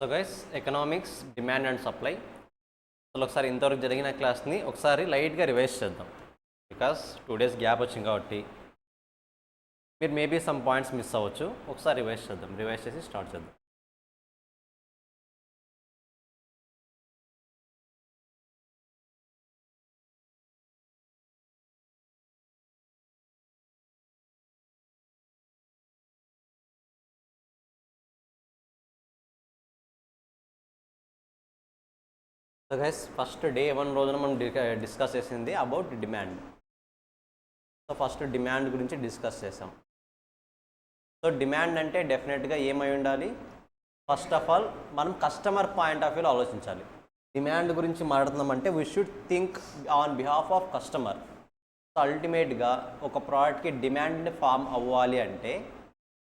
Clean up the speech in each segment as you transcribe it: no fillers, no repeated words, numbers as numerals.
So guys economics demand and supply అసలు ఒకసారి ఇంతవరకు జరిగిన క్లాస్ని ఒకసారి లైట్గా రివైజ్ చేద్దాం. బికాస్ 2 days గ్యాప్ వచ్చింది కాబట్టి మీరు మేబీ సమ్ పాయింట్స్ మిస్ అవ్వచ్చు. ఒకసారి రివైజ్ చేద్దాం. రివైజ్ చేసి స్టార్ట్ చేద్దాం. సో గైస్ ఫస్ట్ డే 1 రోజున మనం డిస్కస్ చేసింది about demand. So first demand గురించి డిస్కస్ చేసాం. సో డిమాండ్ అంటే డెఫినెట్గా ఏమై ఉండాలి? ఫస్ట్ ఆఫ్ ఆల్ మనం కస్టమర్ పాయింట్ ఆఫ్ వ్యూలో ఆలోచించాలి. డిమాండ్ గురించి మాట్లాడుతున్నామంటే we should think on behalf of customer. So అల్టిమేట్గా ఒక ప్రోడక్ట్కి డిమాండ్ ఫామ్ అవ్వాలి అంటే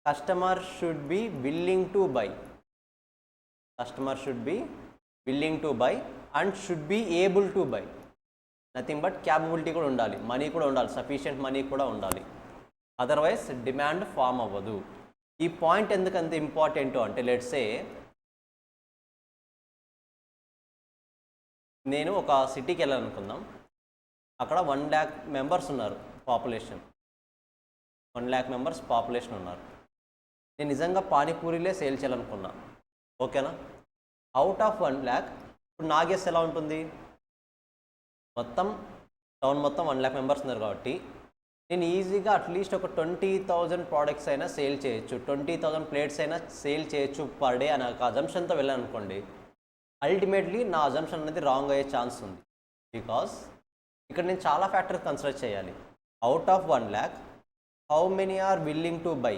customer should be willing to buy. Customer should be willing to buy and should be able to buy. Nothing but capability కూడా ఉండాలి, money కూడా ఉండాలి, sufficient money కూడా ఉండాలి. అదర్వైజ్ డిమాండ్ ఫామ్ అవ్వదు. ఈ పాయింట్ ఎందుకంత ఇంపార్టెంట్ అంటే లెట్స్ సే నేను ఒక సిటీకి వెళ్ళాలనుకుందాం. అక్కడ 1 lakh మెంబర్స్ ఉన్నారు పాపులేషన్. 1 lakh మెంబర్స్ పాపులేషన్ ఉన్నారు. నేను నిజంగా పానీపూరిలే సేల్ చేయాలనుకున్నా, ఓకేనా? అవుట్ ఆఫ్ 1 lakh ఇప్పుడు నా గెస్ ఎలా ఉంటుంది? మొత్తం టౌన్ మొత్తం 1 lakh మెంబర్స్ ఉన్నారు కాబట్టి నేను ఈజీగా అట్లీస్ట్ ఒక 20,000 ప్రోడక్ట్స్ అయినా సేల్ చేయొచ్చు, 20,000 ప్లేట్స్ అయినా సేల్ చేయొచ్చు పర్ డే అని ఒక అజంప్షన్తో వెళ్ళాను అనుకోండి. అల్టిమేట్లీ నా అజంప్షన్ అనేది రాంగ్ అయ్యే ఛాన్స్ ఉంది. బికాస్ ఇక్కడ నేను చాలా ఫ్యాక్టర్స్ కన్సిడర్ చేయాలి. Out of 1 lakh how many are willing to buy?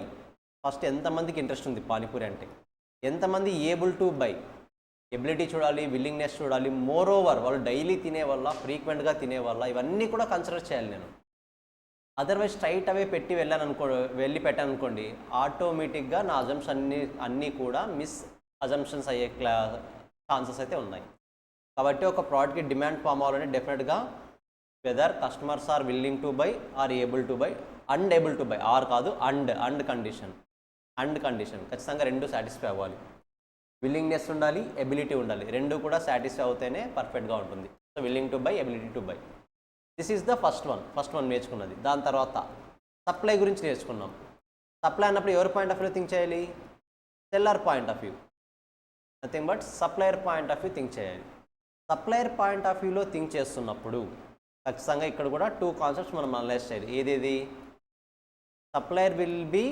First ఎంతమందికి ఇంట్రెస్ట్ ఉంది పానీపూరి అంటే, ఎంతమంది ఏబుల్ టు బై? ఎబిలిటీ చూడాలి, విల్లింగ్నెస్ చూడాలి. మోర్ ఓవర్ వాళ్ళు డైలీ తినే వల్ల, ఫ్రీక్వెంట్గా తినే వల్ల, ఇవన్నీ కూడా కన్సిడర్ చేయాలి నేను. అదర్వైజ్ స్ట్రైట్ అవే పెట్టి వెళ్ళి పెట్టాను అనుకోండి, ఆటోమేటిక్గా నా అజంప్షన్ అన్నీ కూడా మిస్ అజంప్షన్స్ అయ్యే ఛాన్సెస్ అయితే ఉన్నాయి. కాబట్టి ఒక ప్రోడక్ట్కి డిమాండ్ ఫామ్ అవ్వాలంటే డెఫినెట్గా whether customers are willing to buy or able to buy and able to buy, or కాదు అండ్ కండిషన్ ఖచ్చితంగా రెండు సాటిస్ఫై అవ్వాలి. విల్లింగ్నెస్ ఉండాలి, ఎబిలిటీ ఉండాలి, రెండు కూడా సాటిస్ఫై అవుతేనే పర్ఫెక్ట్గా ఉంటుంది. So willing to buy, ability to buy, this is the first one నేర్చుకున్నది. దాని తర్వాత సప్లై గురించి నేర్చుకున్నాం. సప్లై అన్నప్పుడు ఎవరి పాయింట్ ఆఫ్ వ్యూ థింక్ చేయాలి? Seller point of view, nothing but supplier point of view think చేయాలి. సప్లయర్ పాయింట్ ఆఫ్ వ్యూలో థింక్ చేస్తున్నప్పుడు ఖచ్చితంగా ఇక్కడ కూడా 2 కాన్సెప్ట్స్ మనం అనలైజ్ చేయాలి. ఏదేది? Supplier will be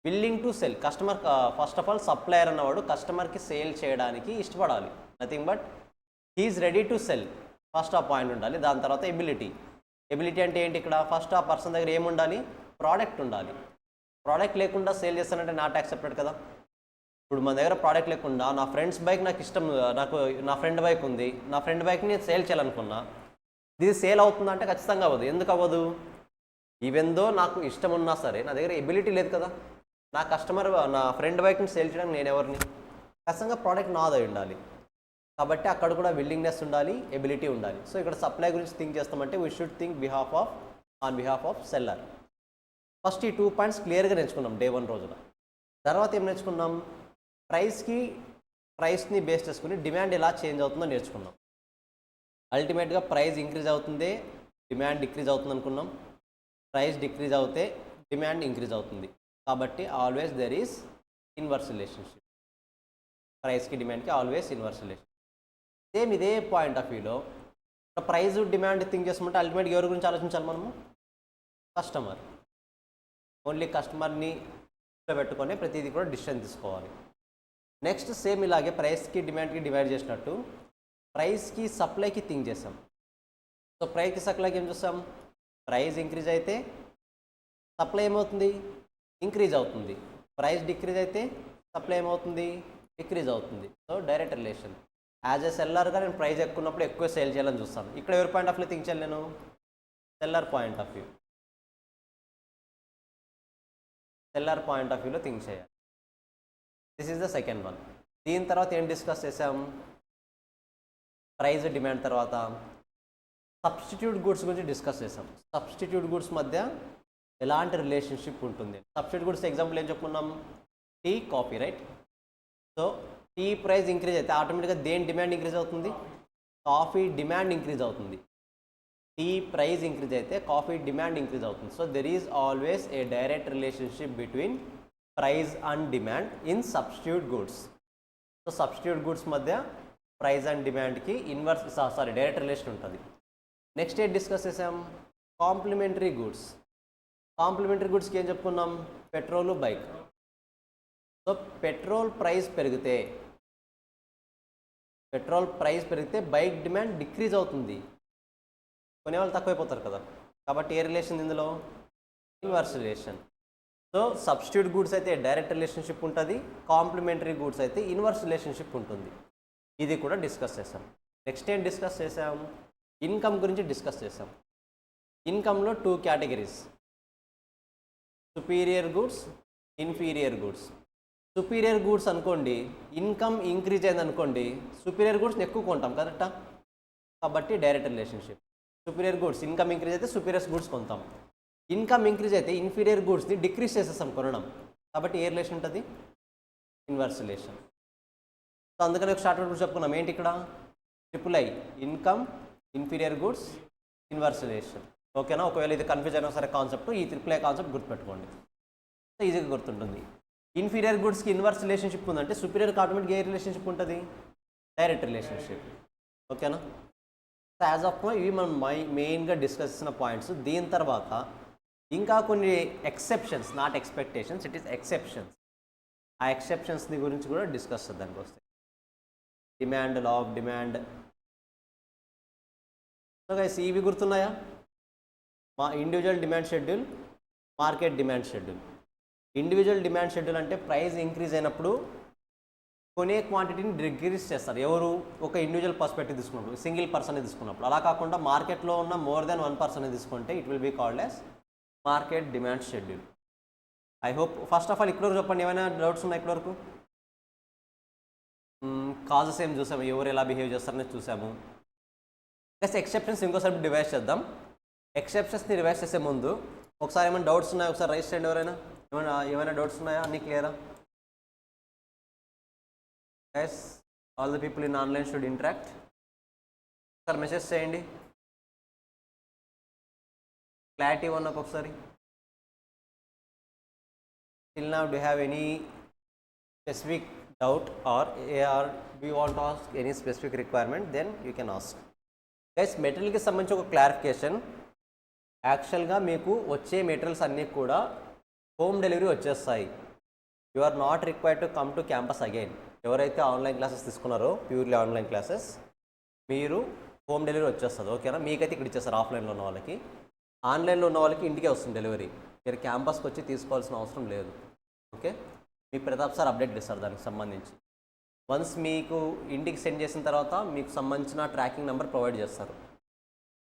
willing to sell. Customer first of all supplier అన్నవాడు కస్టమర్కి సేల్ చేయడానికి ఇష్టపడాలి, nothing but he is ready to sell. First ఆ పాయింట్ ఉండాలి. దాని తర్వాత ఎబిలిటీ అంటే ఏంటి? ఇక్కడ ఫస్ట్ ఆ పర్సన్ దగ్గర ఏముండాలి? ప్రోడక్ట్ ఉండాలి. ప్రోడక్ట్ లేకుండా సేల్ చేస్తానంటే నాట్ యాక్సెప్టెడ్ కదా. ఇప్పుడు మన దగ్గర ప్రోడక్ట్ లేకుండా నా ఫ్రెండ్స్ బైక్ నాకు ఇష్టం, నాకు నా ఫ్రెండ్ బైక్ ఉంది, నా ఫ్రెండ్ బైక్ని నేను సేల్ చేయాలనుకున్నా, ఇది సేల్ అవుతుందా అంటే ఖచ్చితంగా అవ్వదు. ఎందుకు అవ్వదు? ఈవెన్ దో నాకు ఇష్టం ఉన్నా సరే నా దగ్గర ఎబిలిటీ లేదు కదా. నా నా ఫ్రెండ్ బైక్ని సేల్ చేయడానికి నేను ఎవరిని? ఖచ్చితంగా ప్రోడక్ట్ నాదై ఉండాలి. కాబట్టి అక్కడ కూడా విల్లింగ్నెస్ ఉండాలి, ఎబిలిటీ ఉండాలి. సో ఇక్కడ సప్లై గురించి థింక్ చేస్తామంటే we should think on behalf of seller. First ఈ 2 పాయింట్స్ క్లియర్గా నేర్చుకున్నాం డే 1 రోజున. తర్వాత ఏం నేర్చుకున్నాం? ప్రైస్ని బేస్ చేసుకుని డిమాండ్ ఎలా చేంజ్ అవుతుందో నేర్చుకున్నాం. అల్టిమేట్గా ప్రైస్ ఇంక్రీజ్ అవుతుంది, డిమాండ్ డిక్రీజ్ అవుతుంది అనుకున్నాం. ప్రైస్ డిక్రీజ్ అవుతే డిమాండ్ ఇంక్రీజ్ అవుతుంది. కాబట్టి always there is inverse relationship. ప్రైస్కి డిమాండ్కి ఆల్వేస్ ఇన్వర్స్ రిలేషన్. సేమ్ ఇదే పాయింట్ ఆఫ్ వ్యూలో ప్రైస్ డిమాండ్ థింక్ చేస్తామంటే అల్టిమేట్గా ఎవరి గురించి ఆలోచించాలి మనము? కస్టమర్. ఓన్లీ కస్టమర్ని పెట్టుకొని ప్రతిదీ కూడా డిసిషన్ తీసుకోవాలి. నెక్స్ట్ సేమ్ ఇలాగే ప్రైస్కి డిమాండ్కి డివైడ్ చేసినట్టు ప్రైస్కి సప్లైకి థింక్ చేస్తాం. సో ప్రైస్కి సప్లైకి ఏం చూస్తాం? ప్రైస్ ఇంక్రీజ్ అయితే సప్లై ఏమవుతుంది? ఇంక్రీజ్ అవుతుంది. ప్రైస్ డిక్రీజ్ అయితే సప్లై ఏమవుతుంది? డిక్రీజ్ అవుతుంది. So direct relation. As a సెల్లర్గా నేను ప్రైస్ ఎక్కువ ఉన్నప్పుడు ఎక్కువ సేల్ చేయాలని చూస్తాను. ఇక్కడ ఎవరి పాయింట్ ఆఫ్ వ్యూ థింక్ చేయాలి? నేను సెల్లర్ పాయింట్ ఆఫ్ వ్యూలో థింక్ చేయాలి. This is the second one. దీని తర్వాత ఏం డిస్కస్ చేసాం? ప్రైస్ డిమాండ్ తర్వాత సబ్స్టిట్యూట్ గుడ్స్ గురించి డిస్కస్ చేసాం. సబ్స్టిట్యూట్ గుడ్స్ మధ్య ఎలాంటి రిలేషన్షిప్ ఉంటుంది? సబ్స్టిట్యూట్ గుడ్స్ ఎగ్జాంపుల్ ఏం చెప్పుకున్నాం? Tea, coffee, right? So tea price increase అయితే ఆటోమేటిక్గా దేని డిమాండ్ ఇంక్రీజ్ అవుతుంది? కాఫీ డిమాండ్ ఇంక్రీజ్ అవుతుంది. టీ ప్రైస్ ఇంక్రీజ్ అయితే కాఫీ డిమాండ్ ఇంక్రీజ్ అవుతుంది. So there is always a direct relationship between price and demand in substitute goods. So substitute goods మధ్య price and డిమాండ్కి direct relation ఉంటుంది. Next ఏం discuss చేసాం? Complementary goods. Complementary గుడ్స్కి ఏం చెప్పుకున్నాం? Petrol, bike. So petrol price పెరిగితే bike demand decrease అవుతుంది, కొనేవాళ్ళు తక్కువైపోతారు కదా. కాబట్టి ఏ రిలేషన్ ఇందులో? Inverse relation. So substitute goods అయితే డైరెక్ట్ రిలేషన్షిప్ ఉంటుంది, కాంప్లిమెంటరీ గుడ్స్ అయితే ఇన్వర్స్ రిలేషన్షిప్ ఉంటుంది. ఇది కూడా డిస్కస్ చేసాం. నెక్స్ట్ ఏం డిస్కస్ చేసాం? ఇన్కమ్ గురించి డిస్కస్ చేసాం. ఇన్కమ్లో 2 categories, superior goods, inferior goods. Superior goods అనుకోండి, ఇన్కమ్ ఇంక్రీజ్ అయింది అనుకోండి, సుపీరియర్ గుడ్స్ని ఎక్కువ కొంటాం కరెక్టా? కాబట్టి direct relationship. Superior goods income increase అయితే సుపీరియర్ గుడ్స్ కొంటాం. ఇన్కమ్ ఇంక్రీజ్ అయితే ఇన్ఫీరియర్ గుడ్స్ని డిక్రీజ్ చేసేస్తాం కొనడం. కాబట్టి ఏ రిలేషన్ ఉంటుంది? Inverse relation. సో అందుకని ఒక షార్ట్ గుడ్స్ చెప్పుకున్నాం. ఏంటి ఇక్కడ? Triple I, income, inferior goods, inverse relation. ఓకేనా? ఒకవేళ ఇది కన్ఫ్యూజ్ అయినా సరే కాన్సెప్ట్, ఈ ట్రిపుల్ I కాన్సెప్ట్ గుర్తుపెట్టుకోండి, సో ఈజీగా గుర్తుంటుంది. ఇన్ఫీరియర్ గుడ్స్కి ఇన్వర్స్ రిలేషన్షిప్ ఉందంటే సుపీరియర్కి ఆటోమేటిక్గా ఏ రిలేషన్షిప్ ఉంటుంది? Direct relationship. ఓకేనా? సో యాజ్ ఆఫ్ నో ఇవి మనం మెయిన్గా డిస్కస్ చేసిన పాయింట్స్. దీని తర్వాత ఇంకా కొన్ని exceptions, not expectations, it is exceptions. ఆ ఎక్సెప్షన్స్ని గురించి కూడా డిస్కస్ చేద్దానికి వస్తాయి. Demand, law of demand. So guys ఇవి గుర్తున్నాయా? మా individual demand schedule, market demand schedule. Individual demand schedule అంటే ప్రైస్ ఇంక్రీజ్ అయినప్పుడు కొనే క్వాంటిటీని డిక్రీజ్ చేస్తారు. ఎవరు? ఒక ఇండివిజువల్ పర్స్పెక్టివ్ తీసుకున్నప్పుడు, సింగిల్ పర్సన్ తీసుకున్నప్పుడు. అలా కాకుండా మార్కెట్లో ఉన్న మోర్ దెన్ 1 పర్సన్ తీసుకుంటే it will be called as market demand schedule. I hope first of all ఇక్కడ చెప్పండి, ఏమైనా డౌట్స్ ఉన్నాయి ఇక్కడ వరకు? కాజెస్ ఏం చూసాము, ఎవరు ఎలా బిహేవ్ చేస్తారని చూసాము. ప్లస్ ఎక్సెప్షన్స్ ఇంకోసారి డివైడ్ చేద్దాం. ఎక్సెప్షన్స్ని రివైజ్ చేసే ముందు ఒకసారి ఏమైనా డౌట్స్ ఉన్నాయా ఒకసారి రైస్ చేయండి. ఎవరైనా ఏమైనా డౌట్స్ ఉన్నాయా? అన్నీ క్లియరా? Guys all the people in online should interact. ఒకసారి మెసేజ్ చేయండి. క్లారిటీ ఉన్నకు ఒకసారి. Till now, do you have any specific doubt or do you want to ask any specific requirement? Then you can ask. Guys, మెటీరియల్కి సంబంధించి ఒక clarification. యాక్చువల్గా మీకు వచ్చే materials అన్నీ కూడా హోమ్ డెలివరీ వచ్చేస్తాయి. You are not required to come to campus again. ఎవరైతే online classes తీసుకున్నారో, ప్యూర్లీ ఆన్లైన్ క్లాసెస్, మీరు హోమ్ డెలివరీ వచ్చేస్తుంది. ఓకేనా? మీకైతే ఇక్కడ ఇచ్చేస్తారు ఆఫ్లైన్లో ఉన్న వాళ్ళకి. ఆన్లైన్లో ఉన్న వాళ్ళకి ఇంటికే వస్తుంది డెలివరీ. మీరు క్యాంపస్కి వచ్చి తీసుకోవాల్సిన అవసరం లేదు. ఓకే? మీ ప్రతాప్ సార్ అప్డేట్ ఇస్తారు దానికి సంబంధించి. వన్స్ మీకు ఇంటికి సెండ్ చేసిన తర్వాత మీకు సంబంధించిన ట్రాకింగ్ నెంబర్ ప్రొవైడ్ చేస్తారు,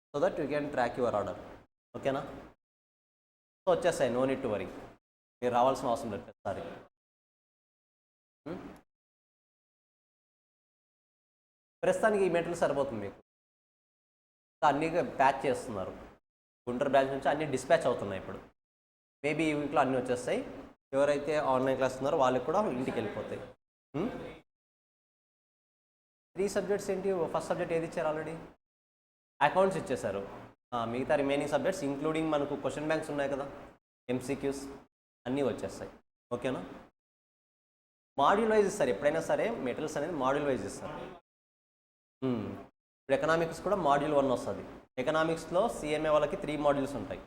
so that you can track your order. ఓకేనా? సో వచ్చేస్తాయి, నో నీడ్ టు వరీ. మీరు రావాల్సిన అవసరం లేదు ప్రతిసారి. ప్రస్తుతానికి ఈ మెటీరియల్ సరిపోతుంది మీకు. అన్నీ ప్యాక్ చేస్తున్నారు. గుంటూరు బ్రాంచ్ నుంచి అన్నీ డిస్పాచ్ అవుతున్నాయి ఇప్పుడు. మేబీ ఈ వీక్లో అన్నీ వచ్చేస్తాయి. ఎవరైతే ఆన్లైన్ క్లాస్ ఉన్నారో వాళ్ళకి కూడా ఇంటికి వెళ్ళిపోతాయి. 3 సబ్జెక్ట్స్ ఏంటి? ఫస్ట్ సబ్జెక్ట్ ఏది ఇచ్చారు? ఆల్రెడీ అకౌంట్స్ ఇచ్చేశారు. మిగతా రిమైనింగ్ సబ్జెక్ట్స్ ఇంక్లూడింగ్ మనకు క్వశ్చన్ బ్యాంక్స్ ఉన్నాయి కదా, MCQs అన్నీ వచ్చేస్తాయి. ఓకేనా? మాడ్యూల్ వైజ్ ఇస్తారు. ఎప్పుడైనా సరే మెటీరియల్స్ అనేది మాడ్యూల్ వైజ్ ఇస్తారు. ఇప్పుడు ఎకనామిక్స్ కూడా మాడ్యూల్ 1 వస్తుంది. ఎకనామిక్స్లో CMA వాళ్ళకి 3 మాడ్యూల్స్ ఉంటాయి,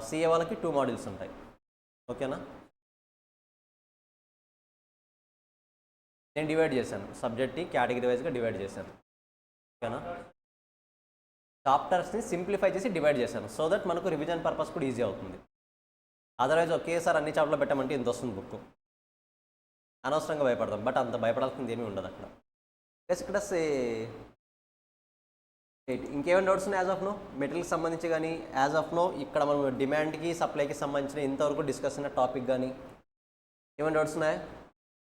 CA వాళ్ళకి 2 మాడ్యూల్స్ ఉంటాయి. ఓకేనా? నేను డివైడ్ చేశాను, సబ్జెక్ట్ని కేటగిరీ వైజ్గా డివైడ్ చేశాను. ఓకేనా? చాప్టర్స్ని సింప్లిఫై చేసి డివైడ్ చేశాను, సో దట్ మనకు రివిజన్ పర్పస్ కూడా ఈజీ అవుతుంది. అదర్వైజ్ ఒకేసారి అన్ని చాప్టర్లు పెట్టామంటే ఇంత వస్తుంది బుక్, అనవసరంగా భయపడతాం. బట్ అంత భయపడాల్సింది ఏమీ ఉండదు అక్కడ. ప్లస్ ఇక్కడ ఇంకేమైనా డౌట్స్ ఉన్నాయి యాజ్ ఆఫ్ నో మెటీరియల్కి సంబంధించి కానీ? యాజ్ ఆఫ్ నో ఇక్కడ మనం డిమాండ్కి సప్లైకి సంబంధించిన ఇంతవరకు డిస్కస్ అయిన టాపిక్ కానీ ఏమైనా డౌట్స్ ఉన్నాయా?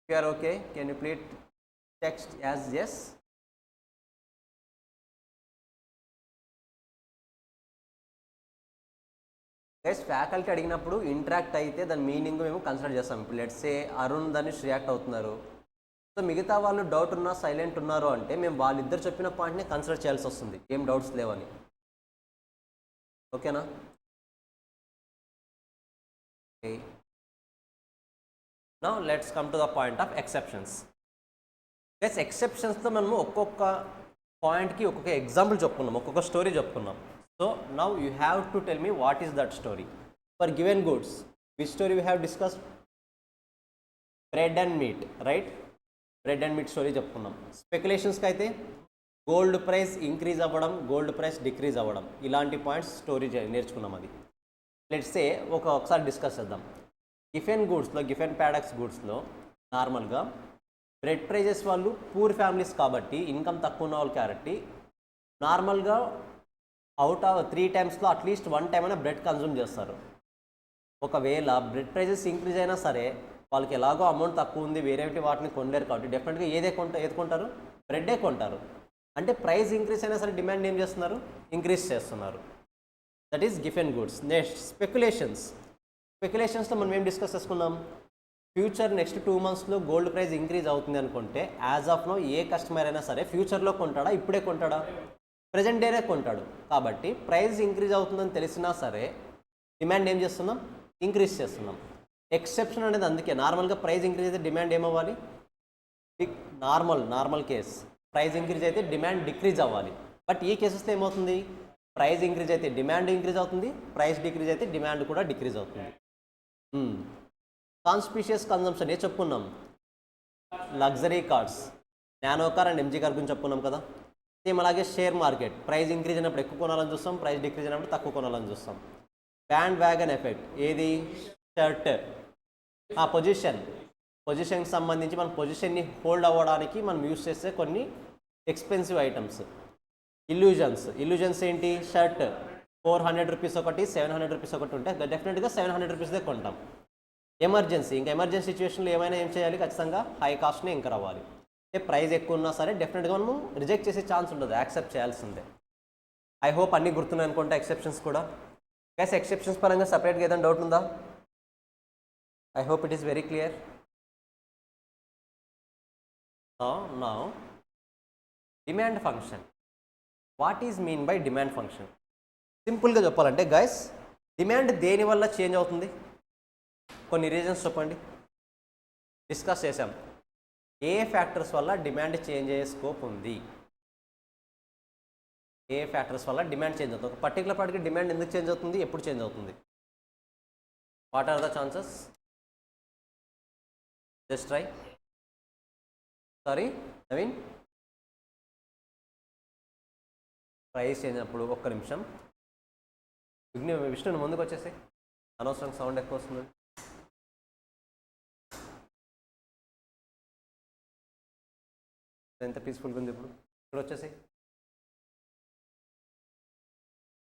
If you are okay, can you please text as yes. Guys faculty అడిగినప్పుడు ఇంటరాక్ట్ అయితే దాని మీనింగ్ మేము కన్సిడర్ చేస్తాం. ఇప్పుడు let's say Arun Dhanush react అవుతున్నారు, సో మిగతా వాళ్ళు డౌట్ ఉన్నా సైలెంట్ ఉన్నారు అంటే మేము వాళ్ళిద్దరు చెప్పిన పాయింట్ని కన్సిడర్ చేయాల్సి వస్తుంది, ఏం డౌట్స్ లేవని. ఓకేనా? Okay, now let's come to the point of exceptions. Guys, ఎక్సెప్షన్స్తో మనము ఒక్కొక్క పాయింట్కి ఒక్కొక్క ఎగ్జాంపుల్ చెప్పుకున్నాం, ఒక్కొక్క స్టోరీ చెప్పుకున్నాం. So now you have to tell me what is that story for given goods. Which story we have discussed? Bread and meat, right? Bread and meat story చెప్పుకున్నాం. స్పెక్యులేషన్స్కి అయితే గోల్డ్ ప్రైస్ ఇంక్రీజ్ అవ్వడం, gold price decrease అవ్వడం, ఇలాంటి points story నేర్చుకున్నాం. అది let's say ఒకసారి discuss చేద్దాం. గిఫెన్ గూడ్స్లో, గిఫెన్ ప్యాడక్స్ గూడ్స్లో నార్మల్గా బ్రెడ్ ప్రైజెస్ వాళ్ళు పూర్ ఫ్యామిలీస్ కాబట్టి, ఇన్కమ్ తక్కువ ఉన్న వాళ్ళు కాబట్టి నార్మల్గా అవుట్ ఆఫ్ 3 టైమ్స్లో అట్లీస్ట్ 1 టైం అయినా బ్రెడ్ కన్జ్యూమ్ చేస్తారు. ఒకవేళ బ్రెడ్ ప్రైజెస్ ఇంక్రీజ్ అయినా సరే వాళ్ళకి ఎలాగో అమౌంట్ తక్కువ ఉంది, వేరే వాటిని కొనలేరు కాబట్టి డెఫినెట్గా ఏది కొంటారు? బ్రెడ్డే కొంటారు. అంటే ప్రైస్ ఇంక్రీజ్ అయినా సరే డిమాండ్ ఏం చేస్తున్నారు? ఇంక్రీజ్ చేస్తున్నారు. That is Giffen goods. Next స్పెక్యులేషన్స్లో మనం ఏం డిస్కస్ చేసుకున్నాం? ఫ్యూచర్ నెక్స్ట్ 2 మంత్స్లో గోల్డ్ ప్రైస్ ఇంక్రీజ్ అవుతుంది అనుకుంటే as of now a customer అయినా సరే ఫ్యూచర్లో కొంటాడా, ఇప్పుడే కొంటాడా? ప్రజెంట్ డేనే కొంటాడు. కాబట్టి ప్రైస్ ఇంక్రీజ్ అవుతుందని తెలిసినా సరే డిమాండ్ ఏం చేస్తున్నాం? ఇంక్రీజ్ చేస్తున్నాం. ఎక్సెప్షన్ అనేది అందుకే నార్మల్గా ప్రైస్ ఇంక్రీజ్ అయితే డిమాండ్ ఏమవ్వాలి? నార్మల్ కేస్ ప్రైస్ ఇంక్రీజ్ అయితే డిమాండ్ డిక్రీజ్ అవ్వాలి. బట్ ఈ కేసెస్లో ఏమవుతుంది? ప్రైస్ ఇంక్రీజ్ అయితే డిమాండ్ ఇంక్రీజ్ అవుతుంది, ప్రైస్ డిక్రీజ్ అయితే డిమాండ్ కూడా డిక్రీజ్ అవుతుంది. కాన్స్పిషియస్ కన్జంప్షన్ ఏ చెప్పుకున్నాం? Luxury cars, nano car and MG car గురించి చెప్పుకున్నాం కదా. సేమ్ అలాగే షేర్ మార్కెట్, ప్రైస్ ఇంక్రీజ్ అయినప్పుడు ఎక్కువ కొనాలని చూస్తాం, ప్రైస్ డిక్రీజ్ అయినప్పుడు తక్కువ కొనాలని చూస్తాం. బ్యాండ్ వ్యాగన్ ఎఫెక్ట్ ఏది? షర్ట్. పొజిషన్కి సంబంధించి మన పొజిషన్ని హోల్డ్ అవ్వడానికి మనం యూస్ చేసే కొన్ని ఎక్స్పెన్సివ్ ఐటమ్స్. ఇల్యూజన్స్ ఏంటి? షర్ట్ 400 రూపీస్ ఒకటి, 700 రూపీస్ ఒకటి ఉంటే డెఫినెట్గా 700 రూపీస్దే కొంటాం. ఎమర్జెన్సీ సిచ్యువేషన్లో ఏమైనా ఏం చేయాలి? ఖచ్చితంగా హై కాస్ట్ని ఇంకర్ అవ్వాలి. అంటే ప్రైస్ ఎక్కువ ఉన్నా సరే డెఫినెట్గా మనము రిజెక్ట్ చేసే ఛాన్స్ ఉంటుంది, యాక్సెప్ట్ చేయాల్సిందే. ఐ హోప్ అన్నీ గుర్తున్నాయి అనుకుంటా. ఎక్సెప్షన్స్ కూడా గైస్, ఎక్సెప్షన్స్ పరంగా సపరేట్గా ఏదైనా డౌట్ ఉందా? I hope it is very clear. Now demand function. What is mean by demand function? సింపుల్గా చెప్పాలంటే గైస్, డిమాండ్ దేనివల్ల చేంజ్ అవుతుంది? కొన్ని రీజన్స్ చెప్పండి. డిస్కస్ చేసాం. ఏ ఫ్యాక్టర్స్ వల్ల డిమాండ్ చేంజ్ అయ్యే స్కోప్ ఉంది? ఏ ఫ్యాక్టర్స్ వల్ల డిమాండ్ చేంజ్ అవుతుంది? ఒక పర్టికులర్ పార్టీకి డిమాండ్ ఎందుకు చేంజ్ అవుతుంది, ఎప్పుడు చేంజ్ అవుతుంది? What are the chances? Just try. Sorry Naveen, price change అయినప్పుడు. ఒక్క నిమిషం విష్ణు, ముందుకు వచ్చేసి. అనవసరం సౌండ్ ఎక్కువ వస్తుంది. ఎంత పీస్ఫుల్గా ఉంది ఇప్పుడు. ఇక్కడ వచ్చేసి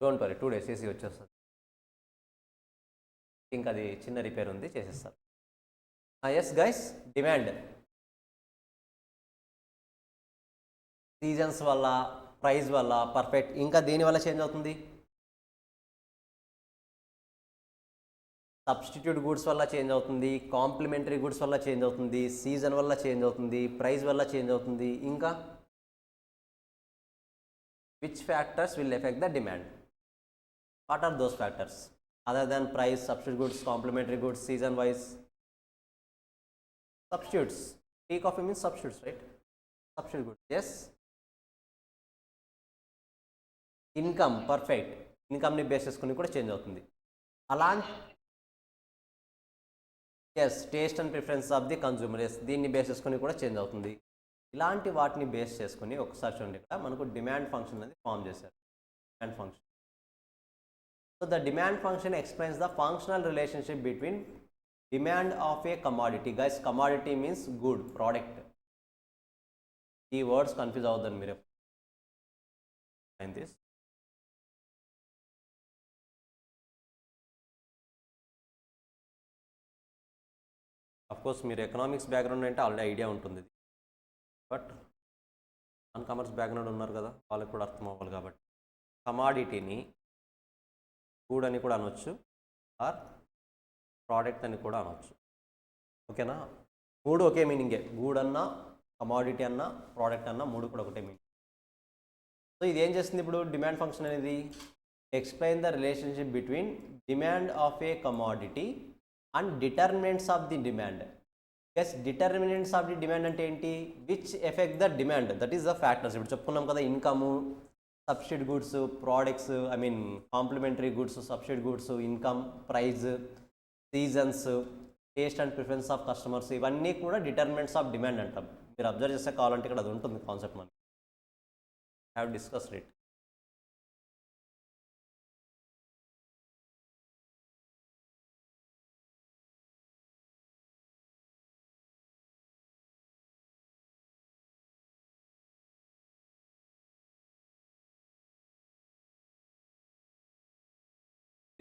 డోంట్ వరీ, 2 days ఏసీ వచ్చేస్తుంది. ఇంకా అది చిన్న రిపేర్ ఉంది, చేసేస్తారు. ఎస్ గైస్, డిమాండ్ సీజన్స్ వల్ల, ప్రైస్ వల్ల, పర్ఫెక్ట్. ఇంకా దేనివల్ల చేంజ్ అవుతుంది? సబ్స్టిట్యూట్ గూడ్స్ వల్ల చేంజ్ అవుతుంది, కాంప్లిమెంటరీ గూడ్స్ వల్ల చేంజ్ అవుతుంది, సీజన్ వల్ల చేంజ్ అవుతుంది, ప్రైస్ వల్ల చేంజ్ అవుతుంది. ఇంకా which factors will effect the demand? What are those factors other than price, substitute goods, complementary goods, season wise? Substitutes. Tea coffee means substitutes, right? Substitute goods. Yes. Income, perfect. ఇన్కమ్ని base చేసుకుని కూడా change అవుతుంది. అలాంటి yes, taste and preference of the consumer, yes, దీన్ని base చేసుకుని కూడా change అవుతుంది. ఇలాంటి వాటిని బేస్ చేసుకుని ఒకసారి చూడండి, ఇక్కడ మనకు డిమాండ్ ఫంక్షన్ అనేది ఫామ్ చేశారు. Demand function. So the demand function explains the functional relationship between demand of a commodity. Guys, commodity means good, product. ఈ వర్డ్స్ కన్ఫ్యూజ్ అవుతుంది మీరు. దిస్ అఫ్కోర్స్ మీరు ఎకనామిక్స్ బ్యాక్గ్రౌండ్ అంటే ఆల్రెడీ ఐడియా ఉంటుంది, but non commerce background ఉన్నారు కదా, వాళ్ళకి కూడా అర్థం అవ్వాలి. కాబట్టి కమాడిటీని గూడ్ అని కూడా అనొచ్చు, ఆర్ ప్రోడక్ట్ అని కూడా అనొచ్చు. ఓకేనా? మూడు ఒకే మీనింగే. గూడ్ అన్నా, కమాడిటీ అన్న ప్రోడక్ట్ అన్న మూడు కూడా ఒకటే మీనింగ్. సో ఇది ఏం చేస్తుంది ఇప్పుడు డిమాండ్ ఫంక్షన్ అనేది explain the relationship between demand of a commodity and determinants of the demand. Yes, determinants of the demand అంటే ఏంటి? Which affect the demand, that is the factors. ఇప్పుడు చెప్పుకున్నాం కదా, income, substitute goods, products, I mean complementary goods, substitute goods, income, price, seasons, taste and preference of customers, ఇవన్నీ కూడా determinants of demand అంటాం. మీరు observe చేస్తే కావాలంటే ఇక్కడ అది ఉంటుంది కాన్సెప్ట్. మనకి హ్యావ్ డిస్కస్డ్ ఇట్.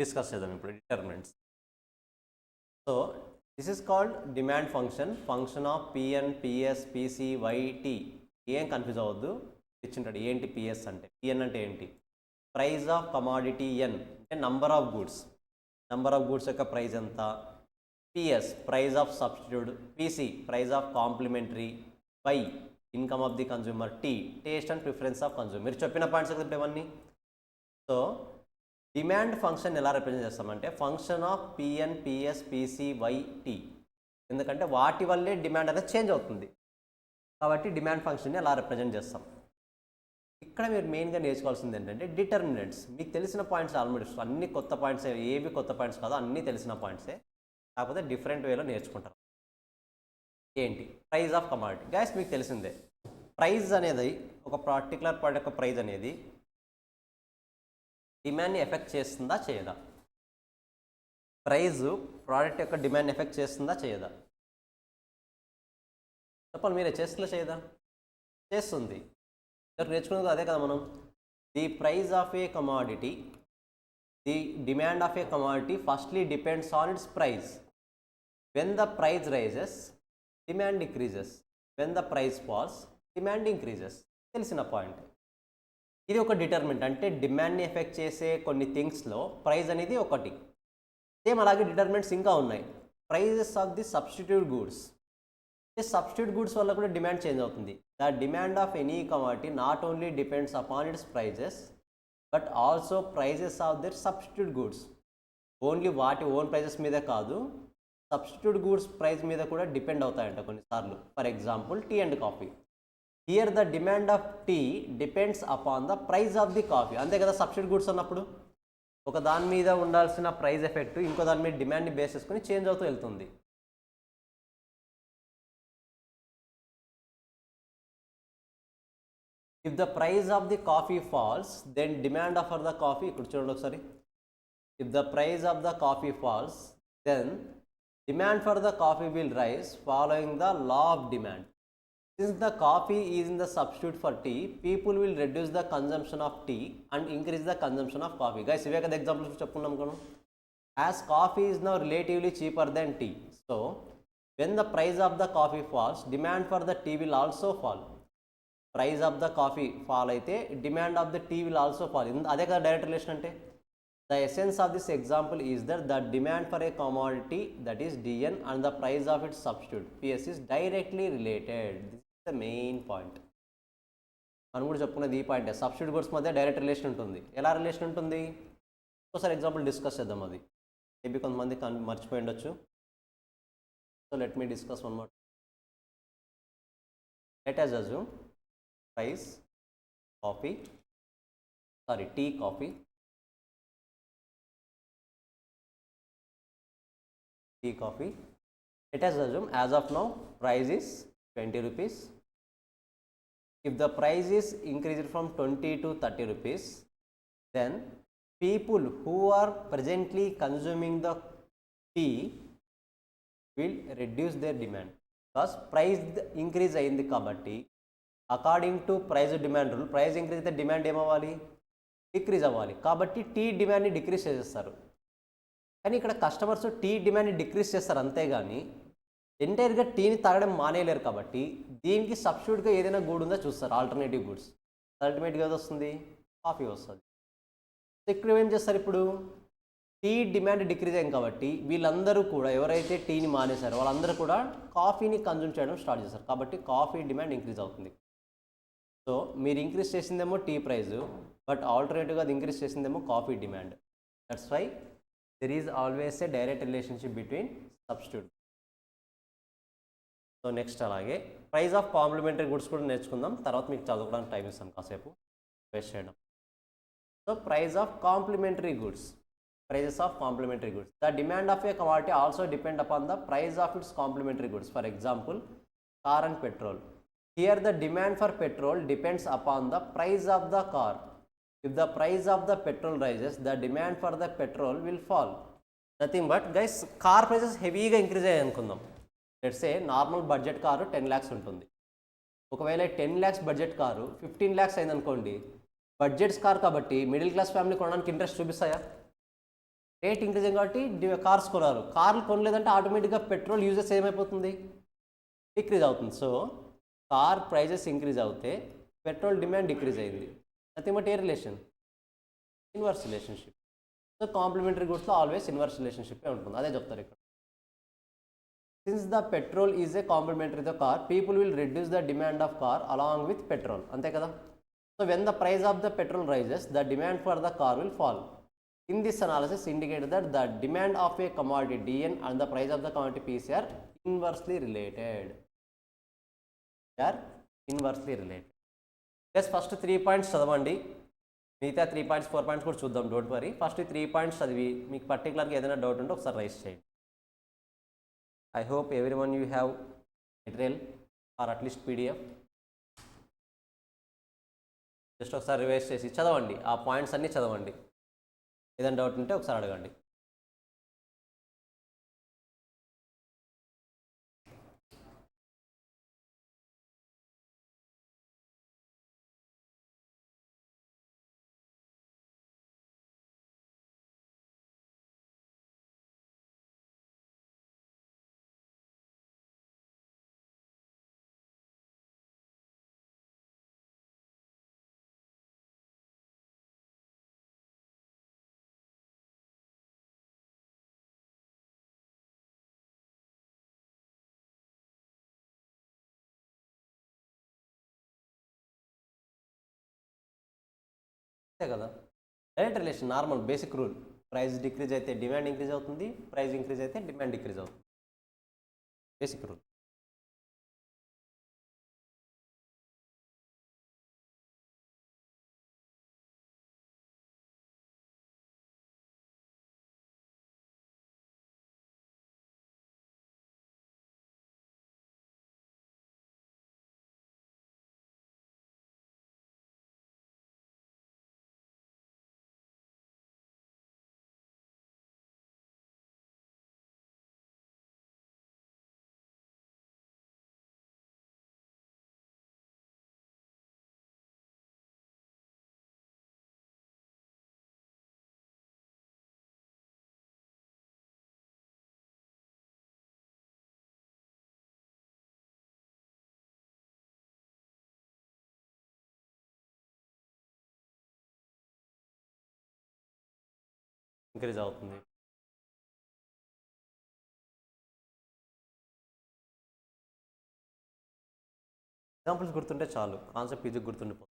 డిస్కస్ చేద్దాం ఇప్పుడు determinants. So this is called demand function, function of PN, PS, PC, YT. ఏం కన్ఫ్యూజ్ అవ్వద్దు, ఇచ్చింటాడు ఏంటి పిఎస్ అంటే. పిఎన్ అంటే ఏంటి? Praise of commodity. ఎన్ అంటే number of goods, number of goods యొక్క ప్రైజ్ ఎంత. PS price of substitute. PC price of complementary. Y income of the consumer. T taste and preference of consumer. మీరు చెప్పిన points కదా ఇవన్నీ. So demand function ఎలా represent చేస్తామంటే function of PN, PS, PC, Y, T. ఎందుకంటే వాటి వల్లే demand అనేది చేంజ్ అవుతుంది కాబట్టి డిమాండ్ ఫంక్షన్ని అలా రిప్రజెంట్ చేస్తాం. ఇక్కడ మీరు మెయిన్గా నేర్చుకోవాల్సింది ఏంటంటే డిటర్మినెంట్స్. మీకు తెలిసిన పాయింట్స్ ఆల్మోస్ట్ అన్ని కొత్త పాయింట్స్, ఏవి కొత్త పాయింట్స్ కాదో అన్నీ తెలిసిన పాయింట్సే, కాకపోతే డిఫరెంట్ వేలో నేర్చుకుంటారు. ఏంటి? Praise of commodity. గైస్ మీకు తెలిసిందే, ప్రైజ్ అనేది ఒక పర్టికులర్ ప్రోడక్ట్ యొక్క ప్రైజ్ అనేది డిమాండ్ని ఎఫెక్ట్ చేస్తుందా చేయదా? ప్రైజ్ ప్రోడక్ట్ యొక్క డిమాండ్ ఎఫెక్ట్ చేస్తుందా చేయదా? చెప్పాలి మీరే, చేస్తుందా చేయదా? చేస్తుంది. నేర్చుకున్నది అదే కదా మనం. The price of a commodity, the demand of a commodity firstly depends on its price. When the price rises demand decreases, when the price falls demand increases. తెలిసిన పాయింట్. ఇది ఒక డిటర్మినెంట్, అంటే డిమాండ్ని ఎఫెక్ట్ చేసే కొన్ని థింగ్స్లో ప్రైజ్ అనేది ఒకటి. Same అలాగే determinants ఇంకా ఉన్నాయి. Prices of the substitute goods. Substitute goods వల్ల కూడా డిమాండ్ చేంజ్ అవుతుంది. The demand of any commodity not only depends upon its prices but also prices of their substitute goods. Only వాటి own prices మీదే కాదు, substitute goods price మీద కూడా depend అవుతాయంట కొన్నిసార్లు. For example tea and coffee. Here the demand of tea depends upon the price of the coffee. అంతే కదా, substitute goods అన్నప్పుడు ఒక దాని మీద ఉండాల్సిన ప్రైజ్ ఎఫెక్ట్ ఇంకో దాని మీద డిమాండ్ని బేస్ చేసుకుని చేంజ్ అవుతూ వెళ్తుంది. If the price of the coffee falls then demand of for the coffee. ఇక్కడ చూడండి ఒకసారి. If the price of the coffee falls then demand for the coffee will rise following the law of demand. Since the coffee is in the substitute for tea, people will reduce the consumption of tea and increase the consumption of coffee. Guys, ఇవే కదా examples చెప్పుకున్నాం కదా. As coffee is now relatively cheaper than tea, so when the price of the coffee falls, demand for the tea will also fall. Price of the coffee fall అయితే demand of the tea will also fall. అదే కదా direct relation అంటే. The essence of this example is that the demand for a commodity, that is DN, and the price of its substitute PS is directly related. This is the main point. మనం కూడా చెప్పుకున్నది ఈ point. Substitute goods మధ్య direct relation ఉంటుంది. ఎలా relation ఉంటుంది? ఒకసారి example discuss చేద్దాం. అది మేబీ కొంతమంది మర్చిపోయి ఉండొచ్చు. So let me discuss one more. Let us assume price coffee, sorry tea coffee, tea coffee. Let us assume as of now price is 20 rupees. If the price is increased from 20 to 30 rupees, then people who are presently consuming the tea will reduce their demand because price increase అయింది కాబట్టి according to price demand rule, price increase అయితే demand ఏమవ్వాలి? Decrease అవ్వాలి. కాబట్టి tea డిమాండ్ని decrease చేసేస్తారు. కానీ ఇక్కడ customers tea డిమాండ్ని decrease చేస్తారు, అంతేగాని ఎంటైర్గా టీని తాగడం మానేయలేరు. కాబట్టి దీనికి సబ్స్టిట్యూట్గా ఏదైనా గూడ్ ఉందో చూస్తారు, ఆల్టర్నేటివ్ గూడ్స్. అల్టిమేట్గా ఏది వస్తుంది? కాఫీ వస్తుంది. ఇక్కడ ఏం చేస్తారు? ఇప్పుడు టీ డిమాండ్ డిక్రీజ్ అయింది కాబట్టి వీళ్ళందరూ కూడా ఎవరైతే టీని మానేశారో వాళ్ళందరూ కూడా కాఫీని కన్జ్యూమ్ చేయడం స్టార్ట్ చేశారు. కాబట్టి కాఫీ డిమాండ్ ఇంక్రీజ్ అవుతుంది. సో మీరు ఇంక్రీజ్ చేసిందేమో టీ ప్రైజు, బట్ ఆల్టర్నేటివ్గా అది ఇంక్రీజ్ చేసిందేమో coffee demand. That's why there is always a direct relationship between substitute. So next అలాగే ప్రైస్ ఆఫ్ కాంప్లిమెంటరీ గుడ్స్ కూడా నేర్చుకుందాం. తర్వాత మీకు చదువుకోవడానికి టైం ఇస్తాను, కాసేపు వేస్ట్ చేయడం. So price of complementary goods, prices of complementary goods. The demand of a commodity also depend upon the price of its complementary goods. For example, car and petrol. Here the demand for petrol depends upon the price of the car. If the price of the petrol rises, the demand for the petrol will fall. Nothing but guys, car prices heavy ga increase అయ్యాయి అనుకుందాం. Let's say normal budget car 10 lakhs ఉంటుంది. ఒకవేళ 10 lakhs budget car 15 lakhs అయింది అనుకోండి, budgets car కాబట్టి middle class family కొనడానికి interest చూపిస్తాయా? Rate increase అయింది కాబట్టి కార్స్ కొన్నారు. కార్లు కొనలేదంటే ఆటోమేటిక్గా పెట్రోల్ యూజెస్ ఏమైపోతుంది? డిక్రీజ్ అవుతుంది. సో కార్ ప్రైజెస్ ఇంక్రీజ్ అవుతే పెట్రోల్ డిమాండ్ డిక్రీజ్ అయింది. నథింగ్ బట్ ఏ relation? Inverse relationship. So complementary గుడ్స్లో ఆల్వేస్ ఇన్వర్స్ రిలేషన్షిప్ ఉంటుంది. అదే చెప్తారు ఇక్కడ. Since the petrol is a complementary the car, people will reduce the demand of car along with petrol. అంతే కదా? So when the price of the petrol rises, the demand for the car will fall. In this analysis indicated that the demand of a commodity DN and the price of the commodity PC are inversely related. They are inversely related. Yes, first 3 points చదవండి. మిగతా 3 points 4 points కూడా చూద్దాం. Don't worry. First 3 points చదివి మీకు పర్టికులర్గా ఏదైనా doubt ఉంటే ఒకసారి రైస్ చేయండి. I hope every one you have material or at least PDF. Just ఒకసారి రివైజ్ చేసి చదవండి. ఆ పాయింట్స్ అన్నీ చదవండి. ఏదైనా డౌట్ ఉంటే ఒకసారి అడగండి. అంతే కదా? Direct relation, normal basic rule. Price decrease అయితే డిమాండ్ ఇంక్రీజ్ అవుతుంది, ప్రైస్ ఇంక్రీజ్ అయితే డిమాండ్ డిక్రీజ్ అవుతుంది. Basic rule. ఇంక్రీజ్ అవుతుంది. ఎగ్జాంపుల్స్ గుర్తుంటే చాలు, కాన్సెప్ట్ ఈజీగా గుర్తుండిపోతుంది.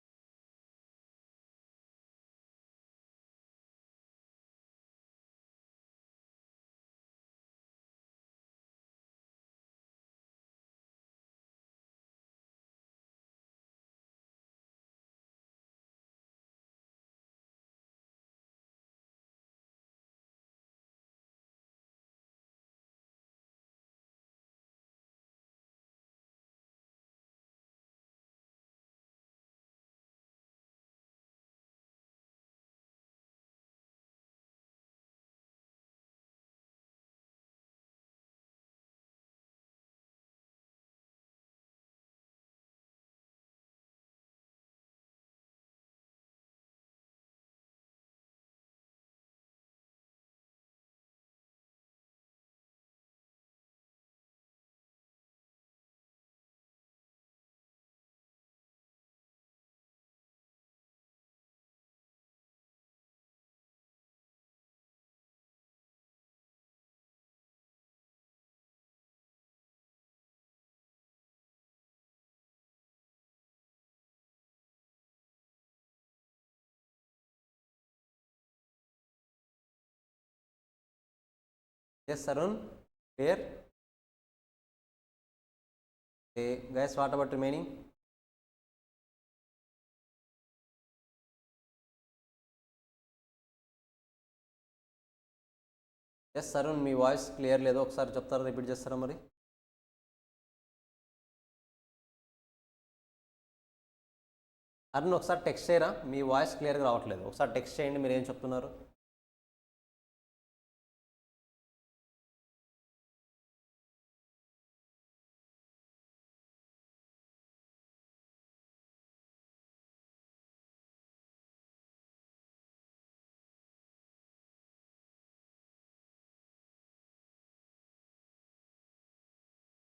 Yes, Arun, clear? Okay, guys, what about remaining? Yes Arun, మీ వాయిస్ క్లియర్ లేదో ఒకసారి చెప్తారా, రిపీట్ చేస్తారా మరి? అరుణ్ ఒకసారి టెక్స్ట్ చేయరా, మీ వాయిస్ క్లియర్గా రావట్లేదు. ఒకసారి టెక్స్ట్ చేయండి, మీరు ఏం చెప్తున్నారు.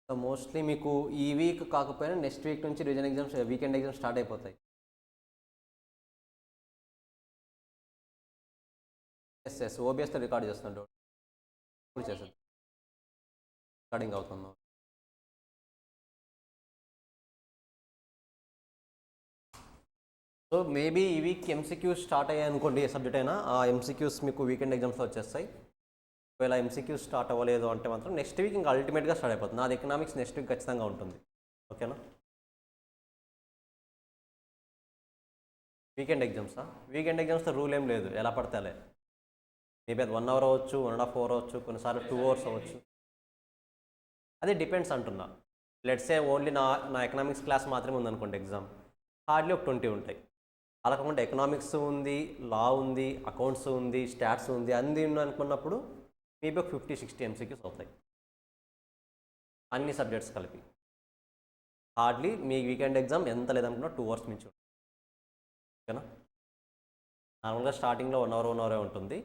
సో మోస్ట్లీ మీకు ఈ వీక్ కాకపోయినా నెక్స్ట్ వీక్ నుంచి revision exams, weekend exams start అయిపోతాయి. ఎస్ ఓబిఎస్తో రికార్డ్ చేస్తున్నాడు, ఇప్పుడు చేస్తుంది, రికార్డింగ్ అవుతున్నాం. సో మేబీ ఈ వీక్ ఎంసీక్యూస్ స్టార్ట్ అయ్యాయి అనుకోండి, ఏ సబ్జెక్ట్ అయినా ఆ ఎంసీక్యూస్ మీకు వీకెండ్ ఎగ్జామ్స్లో వచ్చేస్తాయి. ఒకవేళ ఎంసీక్యూస్ స్టార్ట్ అవ్వలేదు అంటే మాత్రం నెక్స్ట్ వీక్ ఇంకా అల్టిమేట్గా స్టార్ట్ అయిపోతుంది. నాది ఎకనామిక్స్ నెక్స్ట్ వీక్ ఖచ్చితంగా ఉంటుంది. ఓకేనా? వీకెండ్ ఎగ్జామ్సా? వీకెండ్ ఎగ్జామ్స్తో రూల్ ఏం లేదు, ఎలా పడితే అలే. మేబీ అది 1 అవర్ అవ్వచ్చు, 1.5 అవర్ అవ్వచ్చు, కొన్నిసార్లు 2 అవర్స్ అవ్వచ్చు. అది డిపెండ్స్ అంటున్నా. లెట్సే ఓన్లీ నా ఎకనామిక్స్ క్లాస్ మాత్రమే ఉందనుకోండి ఎగ్జామ్, హార్డ్లీ ఒక 20 ఉంటాయి. అలా కాకుండా ఎకనామిక్స్ ఉంది, లా ఉంది, అకౌంట్స్ ఉంది, స్టాట్స్ ఉంది, అన్నీ అనుకున్నప్పుడు మేబీ ఒక 50-60 ఎంసీక్యూస్ అవుతాయి అన్ని సబ్జెక్ట్స్ కలిపి. హార్డ్లీ మీ వీకెండ్ ఎగ్జామ్ ఎంత లేదనుకున్నా 2 అవర్స్ మించి ఉంటుంది. ఓకేనా? నార్మల్గా స్టార్టింగ్లో 1 అవర్ 1 అవరే ఉంటుంది,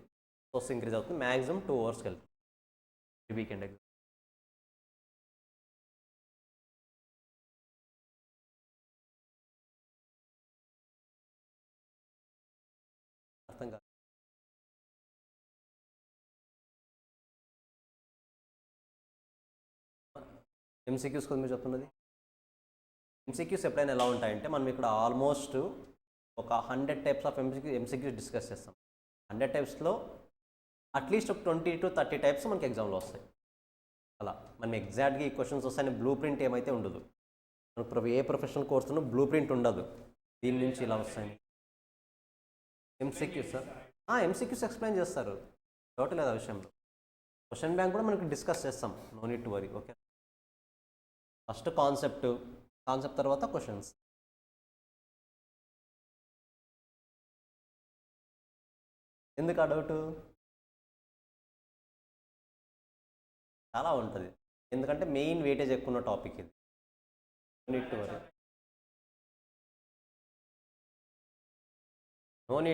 సోర్స్ ఇంక్రీజ్ అవుతుంది, మ్యాక్సిమం 2 అవర్స్కి వెళ్తుంది ఈ వీకెండ్ ఎగ్జామ్. అర్థం కాదు. ఎంసీక్యూస్ కోసం మీరు చెప్తున్నది. ఎంసీక్యూస్ ఎప్పుడైనా ఎలా ఉంటాయంటే, మనం ఇక్కడ ఆల్మోస్ట్ ఒక 100 టైప్స్ ఆఫ్ ఎంసీక్యూస్ డిస్కస్ చేస్తాం. 100 టైప్స్లో అట్లీస్ట్ ఒక 20-30 టైప్స్ మనకి ఎగ్జామ్లో వస్తాయి. అలా మనం ఎగ్జాక్ట్గా ఈ క్వశ్చన్స్ వస్తాయని బ్లూ ప్రింట్ ఏమైతే ఉండదు. మనకు ఏ ప్రొఫెషనల్ కోర్సులో బ్లూ ప్రింట్ ఉండదు దీని నుంచి ఇలా వస్తాయని. ఎంసీక్యూస్ ఎంసీక్యూస్ ఎక్స్ప్లెయిన్ చేస్తారు, డౌట్ లేదు ఆ విషయంలో. క్వశ్చన్ బ్యాంక్ కూడా మనకి డిస్కస్ చేస్తాం, no need to worry. Okay, first concept తర్వాత క్వశ్చన్స్. ఎందుకు ఆ డౌట్? చాలా ఉంటుంది, ఎందుకంటే మెయిన్ వెయిటేజ్ ఎక్కువ ఉన్న టాపిక్ ఇది. No need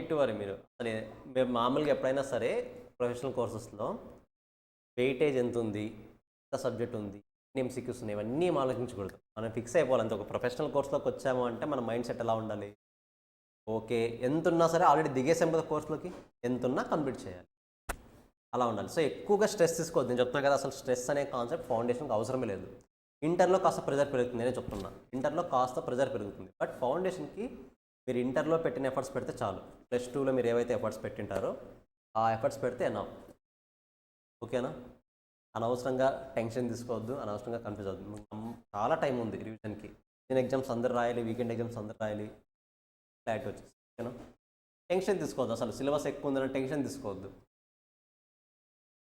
to worry. మీరు అసలు మామూలుగా ఎప్పుడైనా సరే ప్రొఫెషనల్ కోర్సెస్లో వెయిటేజ్ ఎంత ఉంది, ఎంత సబ్జెక్ట్ ఉంది, ఎంసీక్యూస్ ఉన్నాయి, ఇవన్నీ ఆలోచించకూడదు. మనం ఫిక్స్ అయిపోవాలంటే ఒక ప్రొఫెషనల్ కోర్సులోకి వచ్చాము అంటే మన మైండ్ సెట్ ఎలా ఉండాలి, ఓకే ఎంత ఉన్నా సరే ఆల్రెడీ దిగేసాం కదా కోర్సులోకి, ఎంత ఉన్నా కంప్లీట్ చేయాలి, అలా ఉండాలి. సో ఎక్కువగా స్ట్రెస్ తీసుకోవద్దు. నేను చెప్తున్నా కదా, అసలు స్ట్రెస్ అనే కాన్సెప్ట్ ఫౌండేషన్కి అవసరమే లేదు. ఇంటర్లో కాస్త ప్రెజర్ పెరుగుతుంది, నేనే చెప్తున్నా, ఇంటర్లో కాస్త ప్రెజర్ పెరుగుతుంది. బట్ ఫౌండేషన్కి మీరు ఇంటర్లో పెట్టిన ఎఫర్ట్స్ పెడితే చాలు. +2లో మీరు ఏవైతే ఎఫర్ట్స్ పెట్టింటారో ఆ ఎఫర్ట్స్ పెడితే ఎనఫ్. ఓకేనా? అనవసరంగా టెన్షన్ తీసుకోవద్దు, అనవసరంగా కన్ఫ్యూజ్ అవుతుంది. చాలా టైం ఉంది రివిజన్కి. నేను ఎగ్జామ్స్ అందరు రాయాలి, వీకెండ్ ఎగ్జామ్స్ అందరు రాయాలి, క్లారిటీ వచ్చేసి. ఓకేనా? టెన్షన్ తీసుకోవద్దు, అసలు సిలబస్ ఎక్కువ ఉందని టెన్షన్ తీసుకోవద్దు.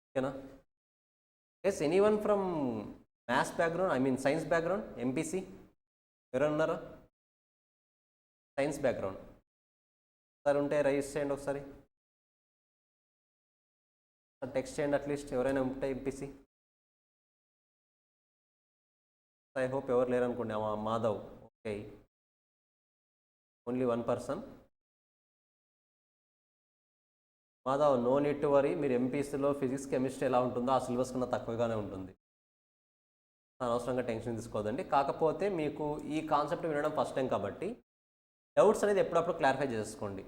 ఓకేనా? Yes, anyone from maths background, I mean science background, MPC ఎవరైనా ఉన్నారా? సైన్స్ బ్యాక్గ్రౌండ్ ఒకసారి ఉంటే రైజ్ చేయండి, ఒకసారి టెక్స్ట్ చేయండి, అట్లీస్ట్ ఎవరైనా ఉంటే ఎంపీసీ. ఐ హోప్ ఎవరు లేరు అనుకోండి. Madhav, okay, only 1 person. Madhav, no need to worry. మీరు ఎంపీసీలో ఫిజిక్స్ కెమిస్ట్రీ ఎలా ఉంటుందో ఆ సిలబస్ కన్నా తక్కువగానే ఉంటుంది, అనవసరంగా టెన్షన్ తీసుకోవద్దండి. కాకపోతే మీకు ఈ కాన్సెప్ట్ వినడం ఫస్ట్ టైం కాబట్టి డౌట్స్ అనేది ఎప్పుడప్పుడు క్లారిఫై చేసుకోండి.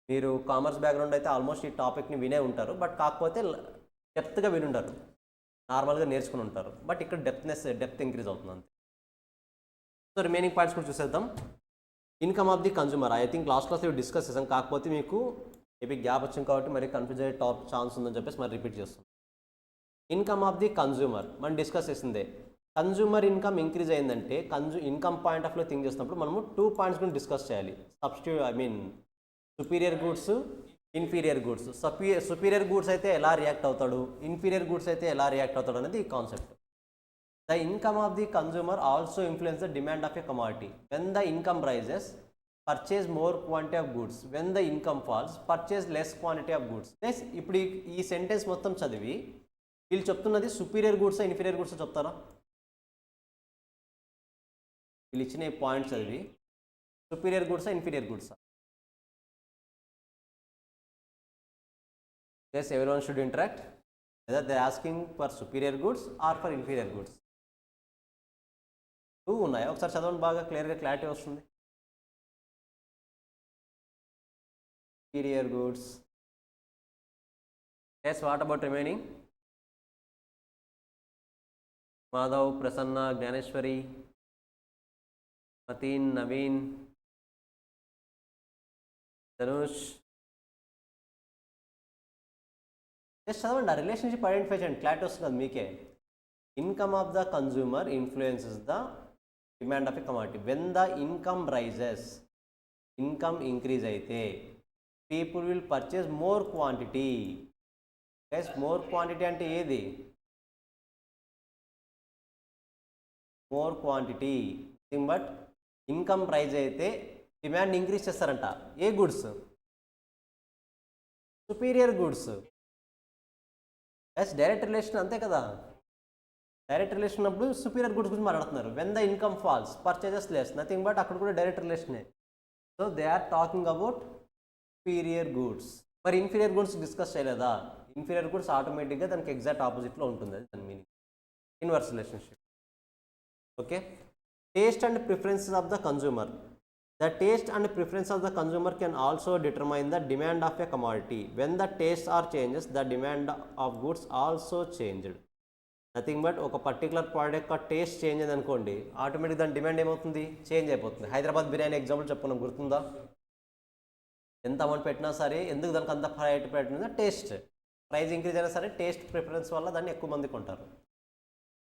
మీరు కామర్స్ బ్యాక్గ్రౌండ్ అయితే ఆల్మోస్ట్ ఈ టాపిక్ని వినే ఉంటారు, బట్ కాకపోతే డెప్త్గా వినుంటారు, నార్మల్గా నేర్చుకుని ఉంటారు. బట్ ఇక్కడ డెప్త్ ఇంక్రీజ్ అవుతుంది అంతే. సో రిమైనింగ్ పాయింట్స్ కూడా చూసేద్దాం. Income of the consumer, I think last క్లాస్లో డిస్కస్ చేసాం, కాకపోతే మీకు ఏపీ గ్యాప్ వచ్చింది కాబట్టి మరి కన్ఫ్యూజ్ అయ్యే ఛాన్స్ ఉందని చెప్పేసి మరి రిపీట్ చేస్తాం. ఇన్కమ్ ఆఫ్ ది కన్జ్యూమర్ మనం డిస్కస్ చేసిందే. కన్జ్యూమర్ ఇన్కమ్ ఇంక్రీజ్ అయిందంటే ఇన్కమ్ పాయింట్ ఆఫ్ లో థింక్ చేసినప్పుడు మనము 2 పాయింట్స్ గురించి డిస్కస్ చేయాలి. Superior goods, inferior goods. Superior goods అయితే ఎలా రియాక్ట్ అవుతాడు, ఇన్ఫీరియర్ గూడ్స్ అయితే ఎలా రియాక్ట్ అవుతాడు అనేది ఈ concept. The income of the consumer also influence the demand of a commodity. When the income rises purchase more quantity of goods, when the income falls purchase less quantity of goods. ఇప్పుడు ఈ sentence మొత్తం చదివి వీళ్ళు చెప్తున్నది superior goods inferior goods చెప్తారా? వీళ్ళు ఇచ్చిన ఈ పాయింట్స్ చదివి సుపీరియర్ గూడ్సా ఇన్ఫీరియర్ గూడ్సా? Yes, everyone should interact whether they are asking for superior goods or for inferior goods. 2 ఉన్నాయి, ఒకసారి చదవండి, బాగా క్లియర్గా క్లారిటీ వస్తుంది. Superior goods. Yes, what about remaining? Madhav, Prasanna, Gnaneshwari, Mateen, Naveen, Dhanush. Just చదవండి, ఆ రిలేషన్షిప్ ఐడెంటిఫై చేయండి, clarity వస్తుంది కదా మీకే. Income of the consumer influences the demand of a commodity. When the income rises, income increase అయితే people will purchase more quantity. Yes, more quantity అంటే ఏది? More quantity. But income rise అయితే demand increase చేస్తారంట. ఏ goods? Superior goods. Yes, direct relation అంతే కదా. Direct relation ఉన్నప్పుడు superior goods గురించి మాట్లాడుతున్నారు. When the income falls purchases less, nothing but అక్కడ కూడా డైరెక్ట్ రిలేషనే. So they are talking about superior goods. మరి ఇన్ఫీరియర్ గుడ్స్ డిస్కస్ చేయలేదా? ఇన్ఫీరియర్ గుడ్స్ ఆటోమేటిక్గా దానికి ఎగ్జాక్ట్ ఆపోజిట్లో ఉంటుంది, అది దాని meaning. Inverse relationship. Okay. Taste and preferences of the consumer. The taste and preference of the consumer can also determine the demand of a commodity. When the tastes are changes, the demand of goods also changed. Nothing but ఒక particular product యొక్క taste change అయింది అనుకోండి, automatic దాని demand ఏమవుతుంది? Change అయిపోతుంది. Hyderabad biryani example చెప్పుకున్నాం, గుర్తుందా? ఎంత అమౌంట్ పెట్టినా సరే ఎందుకు దానికి అంత ప్రైట్ పెట్టిందో టేస్ట్. ప్రైస్ ఇంక్రీజ్ అయినా సరే టేస్ట్ ప్రిఫరెన్స్ వల్ల దాన్ని ఎక్కువ మంది కొంటారు.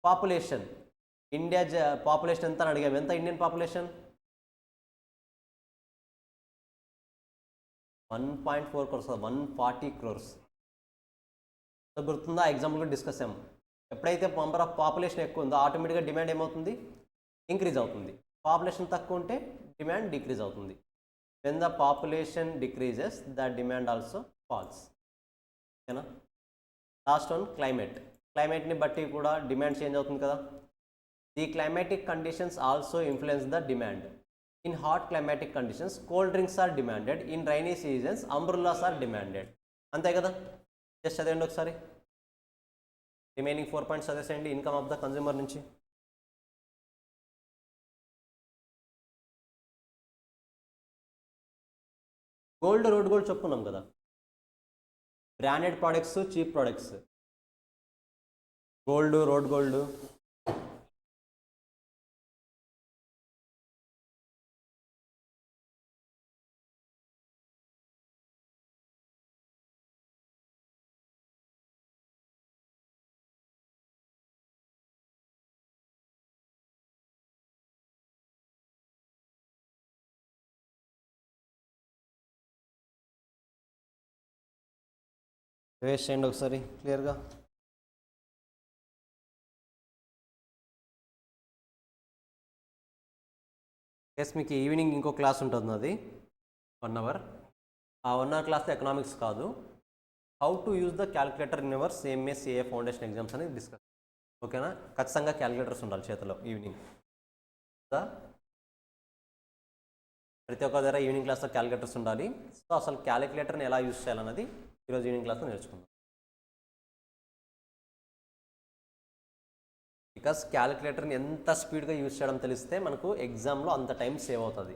పాపులేషన్. ఇండియా పాపులేషన్ ఎంత అని అడిగాము. ఎంత Indian population? 1.4 crores, 140 crores. So గుర్తుందా? ఎగ్జాంపుల్ కూడా డిస్కస్ అయ్యాము. ఎప్పుడైతే నంబర్ ఆఫ్ పాపులేషన్ ఎక్కువ ఉందో ఆటోమేటిక్గా డిమాండ్ ఏమవుతుంది? ఇంక్రీజ్ అవుతుంది. పాపులేషన్ తక్కువ ఉంటే డిమాండ్ డిక్రీజ్ అవుతుంది. When the population decreases the demand also falls. ఓకేనా? Last one climate. క్లైమేట్ని బట్టి కూడా డిమాండ్ చేంజ్ అవుతుంది కదా. The climatic conditions also influence the demand. In hot climatic conditions, cold drinks are demanded. In rainy seasons, umbrellas are demanded. అంతే కదా. Just చదవండి ఒకసారి. రిమైనింగ్ 4 పాయింట్స్ చదివేసేయండి ఇన్కమ్ ఆఫ్ ద కన్జ్యూమర్ నుంచి. గోల్డ్, రోడ్ గోల్డ్ చెప్పుకున్నాం కదా. Branded products, cheap products. Gold, rolled gold. Waste చేయండి ఒకసారి క్లియర్గా. ఎస్, మీకు ఈవినింగ్ ఇంకో క్లాస్ ఉంటుంది, అది 1 అవర్. ఆ 1 అవర్ క్లాస్లో ఎకనామిక్స్ కాదు, how to use the calculator in your CMA CA foundation exams అనేది డిస్కస్. ఓకేనా? ఖచ్చితంగా క్యాలిక్యులేటర్స్ ఉండాలి చేతిలో ఈవినింగ్. ప్రతి ఒక్క దగ్గర ఈవినింగ్ క్లాస్లో క్యాలిక్యులేటర్స్ ఉండాలి. సో అసలు క్యాలిక్యులేటర్ని ఎలా యూజ్ చేయాలన్నది ఈరోజు ఈవినింగ్ క్లాస్లో నేర్చుకుందాం. బికాస్ క్యాలిక్యులేటర్ని ఎంత స్పీడ్గా యూజ్ చేయడం తెలిస్తే మనకు ఎగ్జామ్లో అంత టైం సేవ్ అవుతుంది.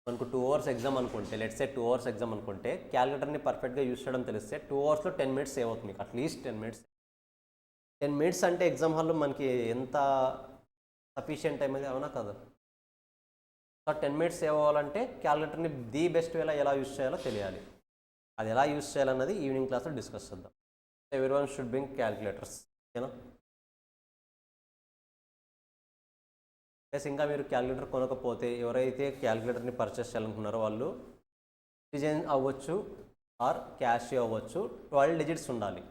మనకు 2 అవర్స్ ఎగ్జామ్ అనుకుంటే, లెట్స్ సే 2 అవర్స్ ఎగ్జామ్ అనుకుంటే, క్యాలిక్యులేటర్ని పర్ఫెక్ట్గా యూజ్ చేయడం తెలిస్తే 2 అవర్స్లో 10 మినిట్స్ సేవ్ అవుతుంది మీకు. At least 10 minutes. 10 మినిట్స్ అంటే ఎగ్జామ్ హాల్లో మనకి ఎంత సఫిషియంట్ టైం అది, అవునా కదా? సో 10 మినిట్స్ సేవ్ అవ్వాలంటే క్యాలిక్యులేటర్ని ది బెస్ట్ వేలా ఎలా యూజ్ చేయాలో తెలియాలి. అది ఎలా యూజ్ చేయాలన్నది ఈవినింగ్ క్లాస్లో డిస్కస్ చేద్దాం. everyone should bring calculators. ఓకేనా? ప్లస్ ఇంకా మీరు క్యాలిక్యులేటర్ కొనకపోతే ఎవరైతే క్యాలిక్యులేటర్ని పర్చేస్ చేయాలనుకున్నారో వాళ్ళు సిటిజన్ అవ్వచ్చు ఆర్ క్యాష్ అవ్వచ్చు. 12 డిజిట్స్ ఉండాలి.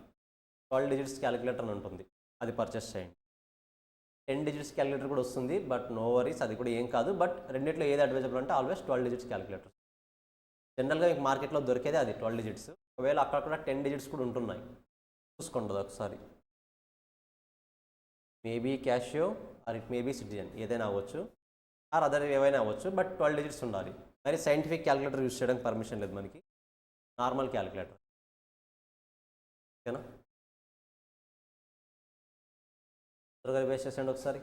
12 డిజిట్స్ క్యాలిక్యులేటర్ అని ఉంటుంది, అది పర్చేస్ చేయండి. 10 డిజిట్స్ క్యాలిక్యులేటర్ కూడా వస్తుంది, బట్ నో వరీస్, అది కూడా ఏం కాదు. బట్ రెండిట్లో ఏది అడ్వైజబుల్ అంటే ఆల్వేస్ 12 డిజిట్స్ క్యాలిక్యులేటర్. జనరల్గా మీకు మార్కెట్లో దొరికేది అది 12 డిజిట్స్. ఒకవేళ అక్కడ 10 డిజిట్స్ కూడా ఉంటున్నాయి, చూసుకోండి ఒకసారి. Maybe Casio or it maybe Citizen, ఏదైనా అవ్వచ్చు, ఆర్ అదర్ ఏవైనా అవ్వచ్చు, బట్ 12 డిజిట్స్ ఉండాలి. మరి సైంటిఫిక్ క్యాలిక్యులేటర్ యూస్ చేయడానికి పర్మిషన్ లేదు మనకి, నార్మల్ క్యాలిక్యులేటర్. ఓకేనా? త్వరగా వేస్ట్ చేసేయండి ఒకసారి.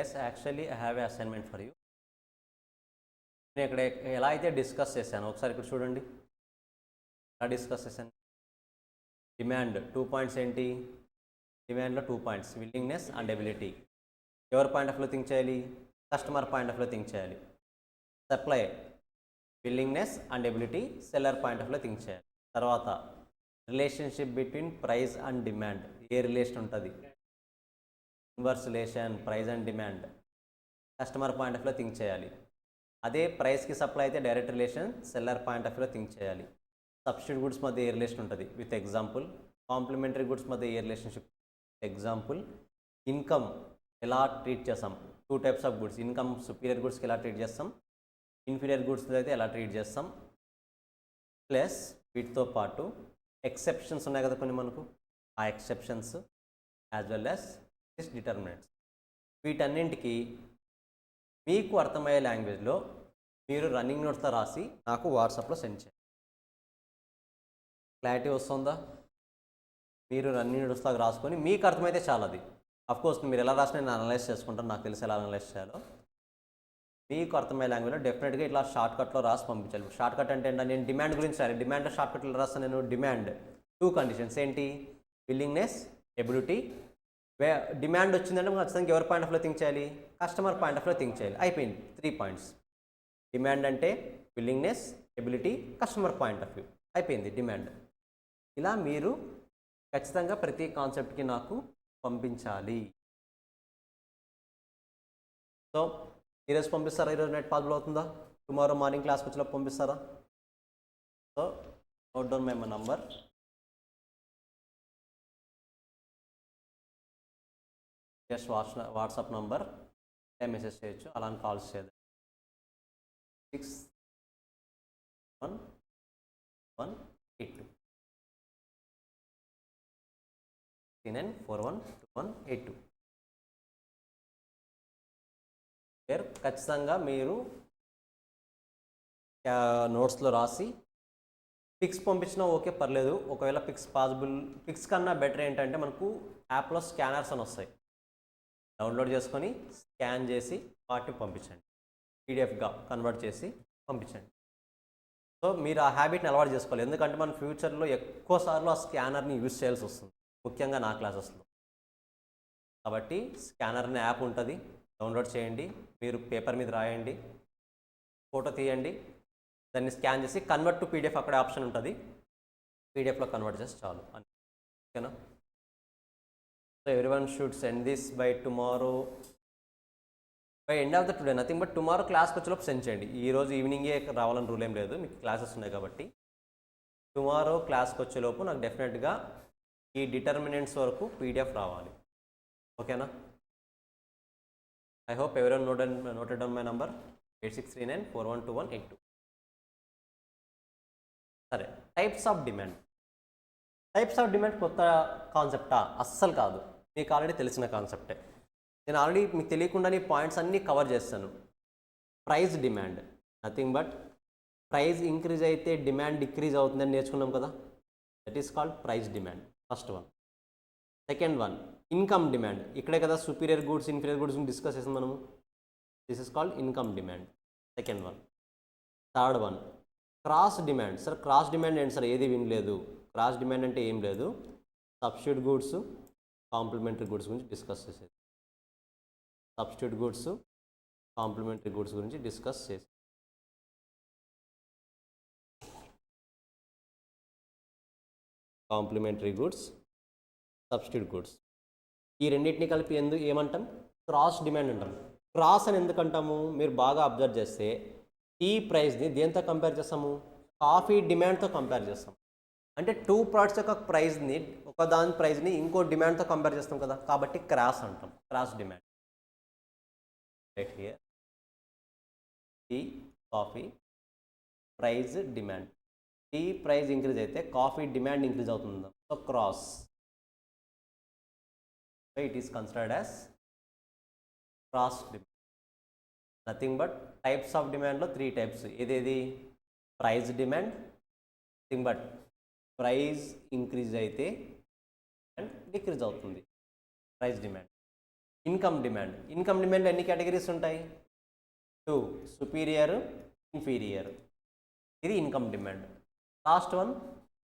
Yes, actually I have a assignment for you. నేను ఇక్కడ ఎలా అయితే డిస్కస్ చేశాను ఒకసారి ఇక్కడ చూడండి. ఎలా డిస్కస్ చేశాను? డిమాండ్ 2 పాయింట్స్ ఏంటి? డిమాండ్లో 2 పాయింట్స్, విల్లింగ్నెస్ అండ్ ఎబిలిటీ. ఎవరి పాయింట్ ఆఫ్ వ్యూ థింక్ చేయాలి? Customer point of view think చేయాలి. Supply, willingness and ability, seller point of view think చేయాలి. తర్వాత relationship between price and demand. ఏ రిలేషన్ ఉంటుంది? Inverse relation, price and demand. Customer point of view think చేయాలి. అదే ప్రైస్కి supply అయితే direct relation, seller point of view think చేయాలి. Substitute goods మధ్య ఏ రిలేషన్ ఉంటుంది? With example. కాంప్లిమెంటరీ గుడ్స్ మధ్య ఏ రిలేషన్షిప్? ఎగ్జాంపుల్. ఇన్కమ్ ఎలా ట్రీట్ చేస్తాం? 2 types of goods. Income superior గుడ్స్కి ఎలా ట్రీట్ చేస్తాం, ఇన్ఫీరియర్ గుడ్స్ అయితే ఎలా ట్రీట్ చేస్తాం. ప్లస్ వీటితో పాటు ఎక్సెప్షన్స్ ఉన్నాయి కదా కొన్ని మనకు, ఆ exceptions as well as determinants. వీటన్నింటికి మీకు అర్థమయ్యే లాంగ్వేజ్లో మీరు రన్నింగ్ నోట్స్తో రాసి నాకు వాట్సాప్లో సెండ్ చేయండి. క్లారిటీ వస్తుందా? మీరు రన్నింగ్ నోట్స్లో రాసుకొని మీకు అర్థమైతే చాలా. అది అఫ్కోర్స్ మీరు ఎలా రాసినా నేను అనలైజ్ చేసుకుంటాను, నాకు తెలిసి ఎలా అనలైజ్ చేయాలో. మీకు అర్థమయ్యే లాంగ్వేజ్లో డెఫినెట్గా ఇట్లా షార్ట్కట్లో రాసి పంపించాలి. షార్ట్కట్ అంటే ఏంటంటే నేను డిమాండ్ గురించి రాయాలి. డిమాండ్లో షార్ట్కట్లో రాస్తాను నేను. డిమాండ్ 2 కండిషన్స్ ఏంటి? Willingness, ability. డిమాండ్ వచ్చిందంటే మనం ఖచ్చితంగా ఎవరి పాయింట్ ఆఫ్ వ్యూ థింక్ చేయాలి? Customer point of view think చేయాలి. అయిపోయింది, 3 పాయింట్స్. డిమాండ్ అంటే willingness, ability, customer point of view, అయిపోయింది డిమాండ్. ఇలా మీరు ఖచ్చితంగా ప్రతి కాన్సెప్ట్కి నాకు పంపించాలి. సో ఈరోజు పంపిస్తారా? ఈరోజు నెట్ పాసిబుల్ అవుతుందా? టుమారో మార్నింగ్ క్లాస్కి వచ్చేలోపు పంపిస్తారా? So note down my number. Just WhatsApp number message చేయొచ్చు, అలానే కాల్స్ చేయదు. 618182 39412182. ఖచ్చితంగా మీరు నోట్స్లో రాసి పిక్స్ పంపించినా ఓకే, పర్లేదు. ఒకవేళ పిక్స్ పాసిబుల్, పిక్స్ కన్నా బెటర్ ఏంటంటే మనకు యాప్లో స్కానర్స్ అని వస్తాయి, డౌన్లోడ్ చేసుకొని స్కాన్ చేసి వాటిని పంపించండి, పీడిఎఫ్గా కన్వర్ట్ చేసి పంపించండి. సో మీరు ఆ హ్యాబిట్ని అలవాటు చేసుకోవాలి. ఎందుకంటే మన ఫ్యూచర్లో ఎక్కువసార్లు ఆ స్కానర్ని యూజ్ చేయాల్సి వస్తుంది, ముఖ్యంగా నా క్లాసెస్లో. కాబట్టి స్కానర్ అనే యాప్ ఉంటుంది, డౌన్లోడ్ చేయండి. మీరు పేపర్ మీద రాయండి, ఫోటో తీయండి, దాన్ని స్కాన్ చేసి కన్వర్ట్ టు పీడిఎఫ్ అక్కడ ఆప్షన్ ఉంటుంది, పీడిఎఫ్లో కన్వర్ట్ చేసి చాలు. ఓకేనా? So everyone should send this by tomorrow, by end of the today, nothing but tomorrow క్లాస్కి వచ్చేలోపు సెండ్ చేయండి. ఈరోజు ఈవినింగే రావాలని రూల్ ఏం లేదు, మీకు క్లాసెస్ ఉన్నాయి కాబట్టి. టుమారో క్లాస్కి వచ్చేలోపు నాకు డెఫినెట్గా ఈ డిటర్మినెంట్స్ వరకు పీడిఎఫ్ రావాలి. ఓకేనా? I hope everyone noted down my number 8639412182. సరే, types of demand. Types of demand కొత్త కాన్సెప్టా? అస్సలు కాదు, మీకు ఆల్రెడీ తెలిసిన కాన్సెప్టే. నేను ఆల్రెడీ మీకు తెలియకుండానే పాయింట్స్ అన్నీ కవర్ చేస్తాను. Price demand nothing but price increase అయితే డిమాండ్ డిక్రీజ్ అవుతుందని నేర్చుకున్నాం కదా, that is called price demand, first one. Second one income demand, ఇక్కడే కదా superior goods inferior goods discuss చేసాం మనము, this is called income demand, second one. Third one cross demand. Sir cross demand ఏంటి sir, ఏది వినలేదు. Cross demand అంటే ఏం లేదు, సబ్స్టిట్యూట్ గూడ్స్ కాంప్లిమెంటరీ గూడ్స్ గురించి డిస్కస్ చేసేది. సబ్స్టిట్యూట్ గూడ్స్ కాంప్లిమెంటరీ గూడ్స్ గురించి డిస్కస్ చేసేది. కాంప్లిమెంటరీ గూడ్స్, సబ్స్టిట్యూట్ గూడ్స్, ఈ రెండింటిని కలిపి ఏమంటాం, క్రాస్ డిమాండ్ అంటాం. క్రాస్ అని ఎందుకు అంటాము, మీరు బాగా అబ్జర్వ్ చేస్తే టీ ప్రైస్ని దేంతో కంపేర్ చేస్తాము, కాఫీ డిమాండ్తో కంపేర్ చేస్తాం. అంటే టూ ప్రోడక్ట్స్ యొక్క ప్రైస్ని, ఒక దాని ప్రైస్ని ఇంకో డిమాండ్తో కంపేర్ చేస్తాం కదా, కాబట్టి క్రాస్ అంటాం, cross demand. Right here tea coffee price demand, tea price increase అయితే కాఫీ డిమాండ్ ఇంక్రీజ్ అవుతుంది, so cross. So it is considered as cross demand. Nothing but types of demand లో 3 types. ఏదేది, price demand, nothing but price increase అయితే and decrease అవుతుంది, price demand. Income demand, income డిమాండ్లో ఎన్ని categories ఉంటాయి, 2, superior inferior, ఇది income demand. Last one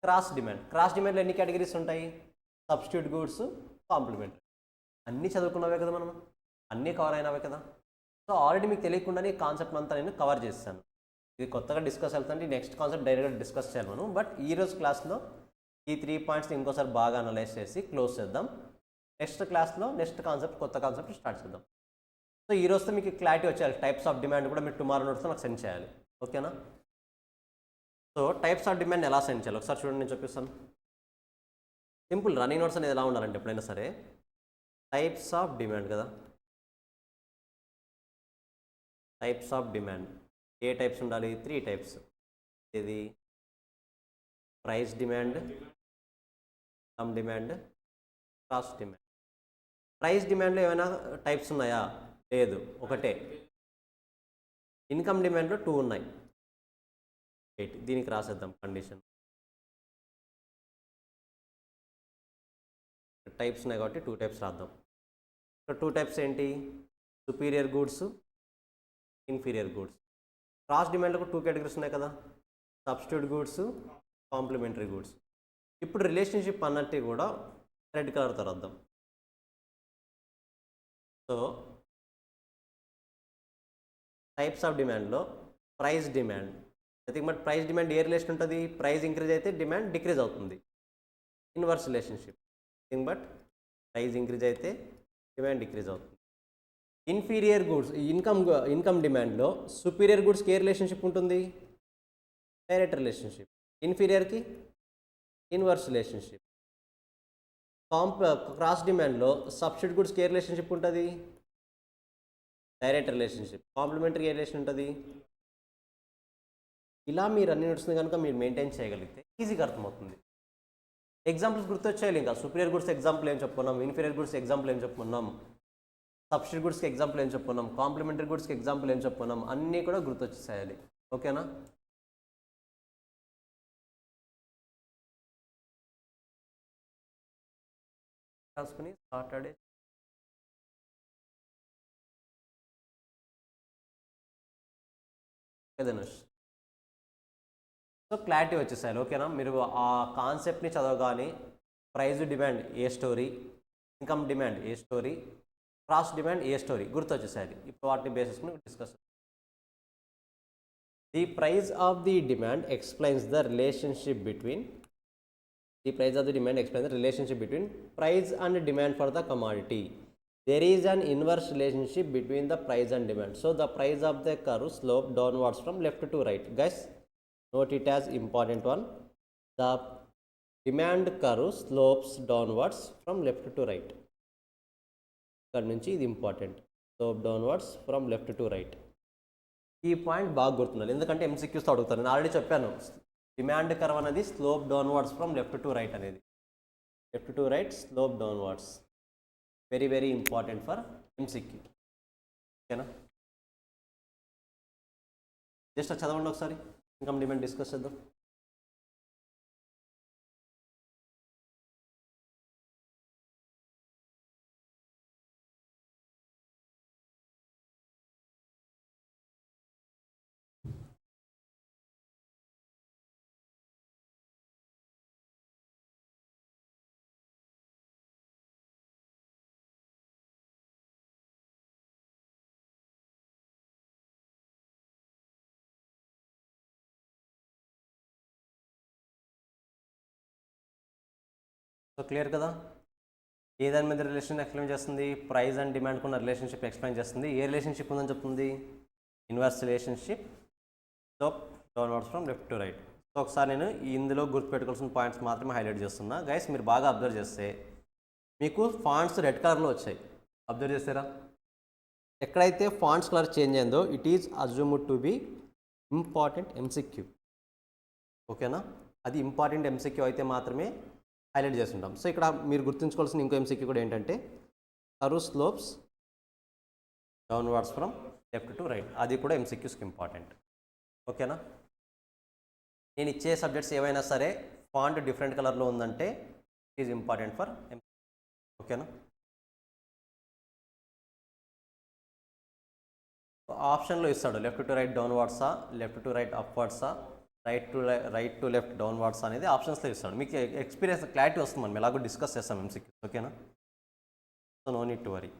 cross demand. Cross డిమాండ్లో ఎన్ని కేటగిరీస్ ఉంటాయి, సబ్స్టిట్యూట్ గూడ్స్ కాంప్లిమెంటరీ. అన్నీ చదువుకున్నవే కదా, మనం అన్నీ కవర్ అయినవే కదా. సో ఆల్రెడీ మీకు తెలియకుండానే కాన్సెప్ట్ అంతా నేను కవర్ చేస్తాను. ఇది కొత్తగా డిస్కస్ వెళ్తుంటే నెక్స్ట్ కాన్సెప్ట్ డైరెక్ట్గా డిస్కస్ చేయాలి మనం. బట్ ఈరోజు క్లాస్లో ఈ 3 పాయింట్స్ని ఇంకోసారి బాగా అనలైజ్ చేసి క్లోజ్ చేద్దాం. నెక్స్ట్ క్లాస్లో నెక్స్ట్ కాన్సెప్ట్, కొత్త కాన్సెప్ట్ స్టార్ట్ చేద్దాం. సో ఈ రోజుతో మీకు క్లారిటీ వచ్చేయాలి. టైప్స్ ఆఫ్ డిమాండ్ కూడా మీరు టుమారో నోట్స్తో నాకు సెండ్ చేయాలి, ఓకేనా. సో టైప్స్ ఆఫ్ డిమాండ్ ఎలా సెండ్ చేయాలి ఒకసారి చూడండి, నేను చూపిస్తాను. సింపుల్, రన్నింగ్ నోట్స్ అనేది ఎలా ఉండాలంటే ఎప్పుడైనా సరే టైప్స్ ఆఫ్ డిమాండ్ కదా, టైప్స్ ఆఫ్ డిమాండ్ ఏ టైప్స్ ఉండాలి, 3 టైప్స్. ఇది price demand, income demand, cross demand. Price డిమాండ్లో ఏమైనా టైప్స్ ఉన్నాయా, లేదు, ఒకటే. ఇన్కమ్ డిమాండ్లో 2 ఉన్నాయి, 8. దీనికి రాసేద్దాం కండిషన్. టైప్స్ ఉన్నాయి కాబట్టి 2 టైప్స్ రాద్దాం. ఇక్కడ 2 టైప్స్ ఏంటి, superior goods, inferior goods. Cross డిమాండ్లో 2 కేటగిరీస్ ఉన్నాయి కదా, సబ్స్టిట్యూట్ గూడ్స్ కాంప్లిమెంటరీ గూడ్స్. ఇప్పుడు రిలేషన్షిప్ అన్నట్టు కూడా రెడ్ కలర్తో రాద్దాం. సో టైప్స్ ఆఫ్ డిమాండ్లో price demand, nothing but price demand ఏ రిలేషన్ ఉంటుంది, ప్రైస్ ఇంక్రీజ్ అయితే డిమాండ్ డిక్రీజ్ అవుతుంది, inverse relationship. Nothing but price increase అయితే డిమాండ్ డిక్రీజ్ అవుతుంది. ఇన్ఫీరియర్ గూడ్స్, ఇన్కమ్ డిమాండ్లో సుపీరియర్ గూడ్స్కి ఏ రిలేషన్షిప్ ఉంటుంది, డైరెక్ట్ రిలేషన్షిప్. ఇన్ఫీరియర్కి ఇన్వర్స్ రిలేషన్షిప్. క్రాస్ డిమాండ్లో సబ్స్టిట్యూట్ గూడ్స్కి ఏ రిలేషన్షిప్ ఉంటుంది, డైరెక్ట్ రిలేషన్షిప్. కాంప్లిమెంటరీ ఏ రిలేషన్ ఉంటుంది. ఇలా మీరు అన్ని నోట్స్ని కనుక మీరు మెయింటైన్ చేయగలిగితే ఈజీగా అర్థమవుతుంది. ఎగ్జాంపుల్స్ గుర్తొచ్చేయాలి. ఇంకా సుపీరియర్ గుడ్స్ ఎగ్జాంపుల్ ఏం చెప్పుకున్నాం, ఇన్ఫీరియర్ గుడ్స్ ఎగ్జాంపుల్ ఏం చెప్పుకున్నాం, సబ్స్టిట్యూట్ గుడ్స్కి ఎగ్జాంపుల్ ఏం చెప్పుకున్నాం, కాంప్లిమెంటరీ గుడ్స్కి ఎగ్జాంపుల్ ఏం చెప్పుకున్నాం, అన్నీ కూడా గుర్తొచ్చేసేయాలి, ఓకేనా. రాసుకుని సాటర్డే ధనుష్. సో క్లారిటీ వచ్చేసాయి, ఓకేనా. మీరు ఆ కాన్సెప్ట్ని చదవగానే ప్రైజ్ డిమాండ్ ఏ స్టోరీ, ఇన్కమ్ డిమాండ్ ఏ స్టోరీ, క్రాస్ డిమాండ్ ఏ స్టోరీ గుర్తొచ్చేసాయి. ఇప్పుడు వాటిని బేసిస్ని discuss. The price of the demand explains the relationship between price explains the relationship between price and demand for the commodity. There is an inverse relationship between the price and demand. So the price of the curve slope downwards from left to right. Guys, note it as important one. The demand curve slopes downwards from left to right. ఇక్కడ నుంచి ఇది important, slope downwards from left to right. ఈ point బాగా గుర్తుండాలి, ఎందుకంటే ఎంసీక్యూస్తో అడుగుతారు. నేను ఆల్రెడీ చెప్పాను, డిమాండ్ కర్వ్ అనేది slope downwards from left to right అనేది. Left to right slope downwards. Very very important for MCQ. ఓకేనా, జస్ట్ చదవండి ఒకసారి, ఇన్కమ్ డిమాండ్ డిస్కస్ చేద్దాం. సో క్లియర్ కదా, ఏ దాని మీద రిలేషన్ ఎక్స్ప్లెయిన్ చేస్తుంది? ప్రైస్ అండ్ డిమాండ్కి ఉన్న రిలేషన్షిప్ ఎక్స్ప్లెయిన్ చేస్తుంది. ఏ రిలేషన్షిప్ ఉందని చెప్తుంది? Inverse relationship, slope downwards from left to right. So ఒకసారి నేను ఇందులో గుర్తుపెట్టుకోవాల్సిన పాయింట్స్ మాత్రమే హైలైట్ చేస్తున్నా. గైస్ మీరు బాగా అబ్జర్వ్ చేస్తే మీకు ఫాంట్స్ రెడ్ కలర్లో వచ్చాయి, అబ్జర్వ్ చేస్తారా? ఎక్కడైతే ఫాంట్స్ కలర్ చేంజ్ అయిందో it is assumed to B important MCQ. ఓకేనా, అది ఇంపార్టెంట్ ఎంసీక్యూ అయితే మాత్రమే హైలైట్ చేస్తుంటాం. సో ఇక్కడ మీరు గుర్తుంచుకోవాల్సిన ఇంకో ఎంసీక్యూ కూడా ఏంటంటే curve slopes downwards from left to right, అది కూడా ఎంసీక్యూస్కి ఇంపార్టెంట్. ఓకేనా, నేను ఇచ్చే సబ్జెక్ట్స్ ఏవైనా సరే ఫాంట్ డిఫరెంట్ కలర్లో ఉందంటే ఇట్ ఈజ్ ఇంపార్టెంట్ ఫర్ ఓకేనా. ఆప్షన్లో ఇస్తాడు లెఫ్ట్ టు రైట్ డౌన్వర్డ్సా, లెఫ్ట్ టు రైట్ అప్వర్డ్సా, రైట్ టు లెఫ్ట్ డౌన్వర్డ్స్ అనేది ఆప్షన్స్లో ఇస్తాడు. మీకు ఎక్స్పీరియన్స్ క్లారిటీ వస్తుంది, మనం ఎలాగో డిస్కస్ చేస్తాం ఎంసీక్యూ. ఓకేనా, so no need to worry.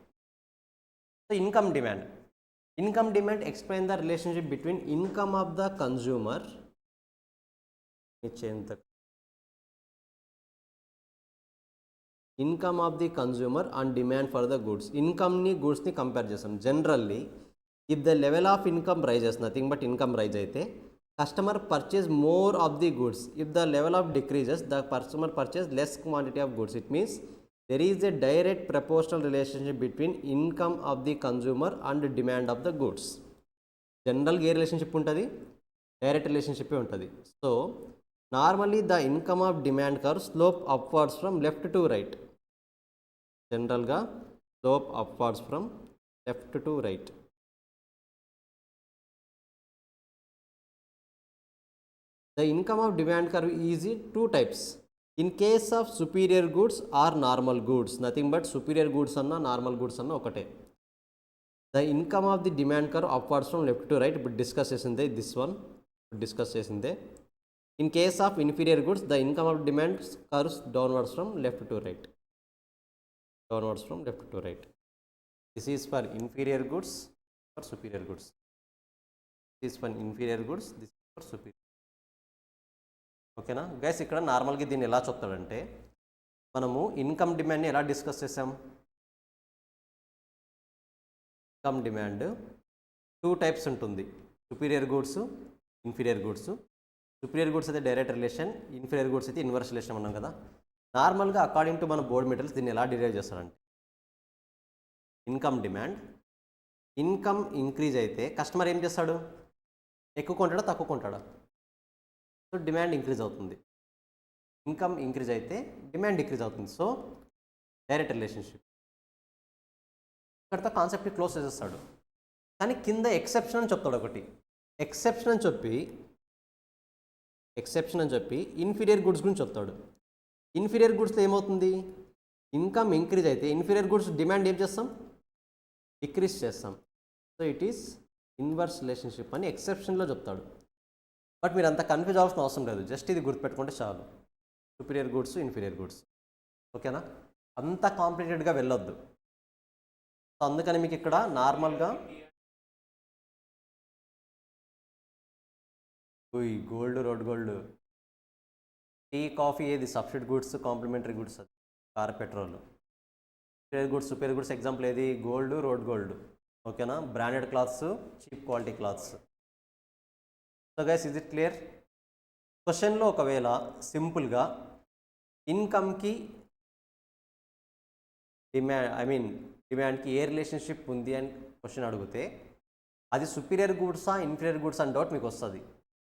So income demand explain the relationship between income of the consumer and demand for the goods. ఇన్కమ్ని గూడ్స్ని కంపేర్ చేస్తాం. Generally if the level of income rises, nothing but income rise అయితే customer purchase more of the goods. If the level of decreases, the customer purchase less quantity of goods. It means there is a direct proportional relationship between income of the consumer and demand of the goods. General ఏ relationship ఉంటుంది? Direct relationship ఉంటుంది. So normally the income of demand curve slope upwards from left to right. జనరల్గా slope upwards from left to right. The income of demand curve is two types. In case of superior goods or normal goods, nothing but superior goods anna normal goods anna okate. The income of the demand curve upwards from left to right, but discuss chesinde this one, discuss chesinde. In case of inferior goods, the income of demand curves downwards from left to right. Downwards from left to right. This is for inferior goods, for superior goods. This is for inferior goods, this is for superior. ఓకేనా guys, ఇక్కడ నార్మల్గా దీన్ని ఎలా చెప్తాడంటే, మనము income డిమాండ్ని ఎలా discuss చేసాం? Income demand two types ఉంటుంది, superior goods, inferior goods. Superior goods అయితే డైరెక్ట్ రిలేషన్, ఇన్ఫీరియర్ గూడ్స్ అయితే ఇన్వర్స్ రిలేషన్ అన్నాం కదా. నార్మల్గా అకార్డింగ్ టు మన బోర్డ్ మెటీరియల్స్ దీన్ని ఎలా డిరైవ్ చేస్తారంటే, ఇన్కమ్ డిమాండ్, ఇన్కమ్ ఇంక్రీజ్ అయితే కస్టమర్ ఏం చేస్తాడు? ఎక్కువ కొంటాడా, తక్కువ కొంటాడా? సో డిమాండ్ ఇంక్రీజ్ అవుతుంది. ఇన్కమ్ ఇంక్రీజ్ అయితే డిమాండ్ డిక్రీజ్ అవుతుంది. So direct relationship. ఇక్కడతో కాన్సెప్ట్ని క్లోజ్ చేసేస్తాడు. కానీ కింద ఎక్సెప్షన్ అని చెప్తాడు ఒకటి. ఎక్సెప్షన్ అని చెప్పి ఇన్ఫీరియర్ గుడ్స్ గురించి చెప్తాడు. ఇన్ఫీరియర్ గుడ్స్లో ఏమవుతుంది? ఇన్కమ్ ఇంక్రీజ్ అయితే ఇన్ఫీరియర్ గుడ్స్ డిమాండ్ ఏం చేస్తాం? డిక్రీజ్ చేస్తాం. So it is inverse relationship అని ఎక్సెప్షన్లో చెప్తాడు. బట్ మీరు అంత కన్ఫ్యూజ్ అవ్వాల్సిన అవసరం లేదు, జస్ట్ ఇది గుర్తుపెట్టుకుంటే చాలు. Superior goods, inferior goods. ఓకేనా, అంత కాంప్లికేటెడ్గా వెళ్ళొద్దు. సో అందుకని మీకు ఇక్కడ నార్మల్గా gold, rolled gold, tea, coffee ఏది సబ్సిడీ గూడ్స్, కాంప్లిమెంటరీ గూడ్స్, అది car, petrol. Superior goods example ఏది? Gold, rolled gold. ఓకేనా, branded clothes, cheap quality clothes. So guys, is it clear? క్వశ్చన్లో ఒకవేళ సింపుల్గా ఇన్కమ్కి డిమాండ్కి ఏ రిలేషన్షిప్ ఉంది అని క్వశ్చన్ అడిగితే అది సుపీరియర్ గూడ్సా, ఇన్ఫీరియర్ గూడ్స్ అని డౌట్ మీకు వస్తుంది.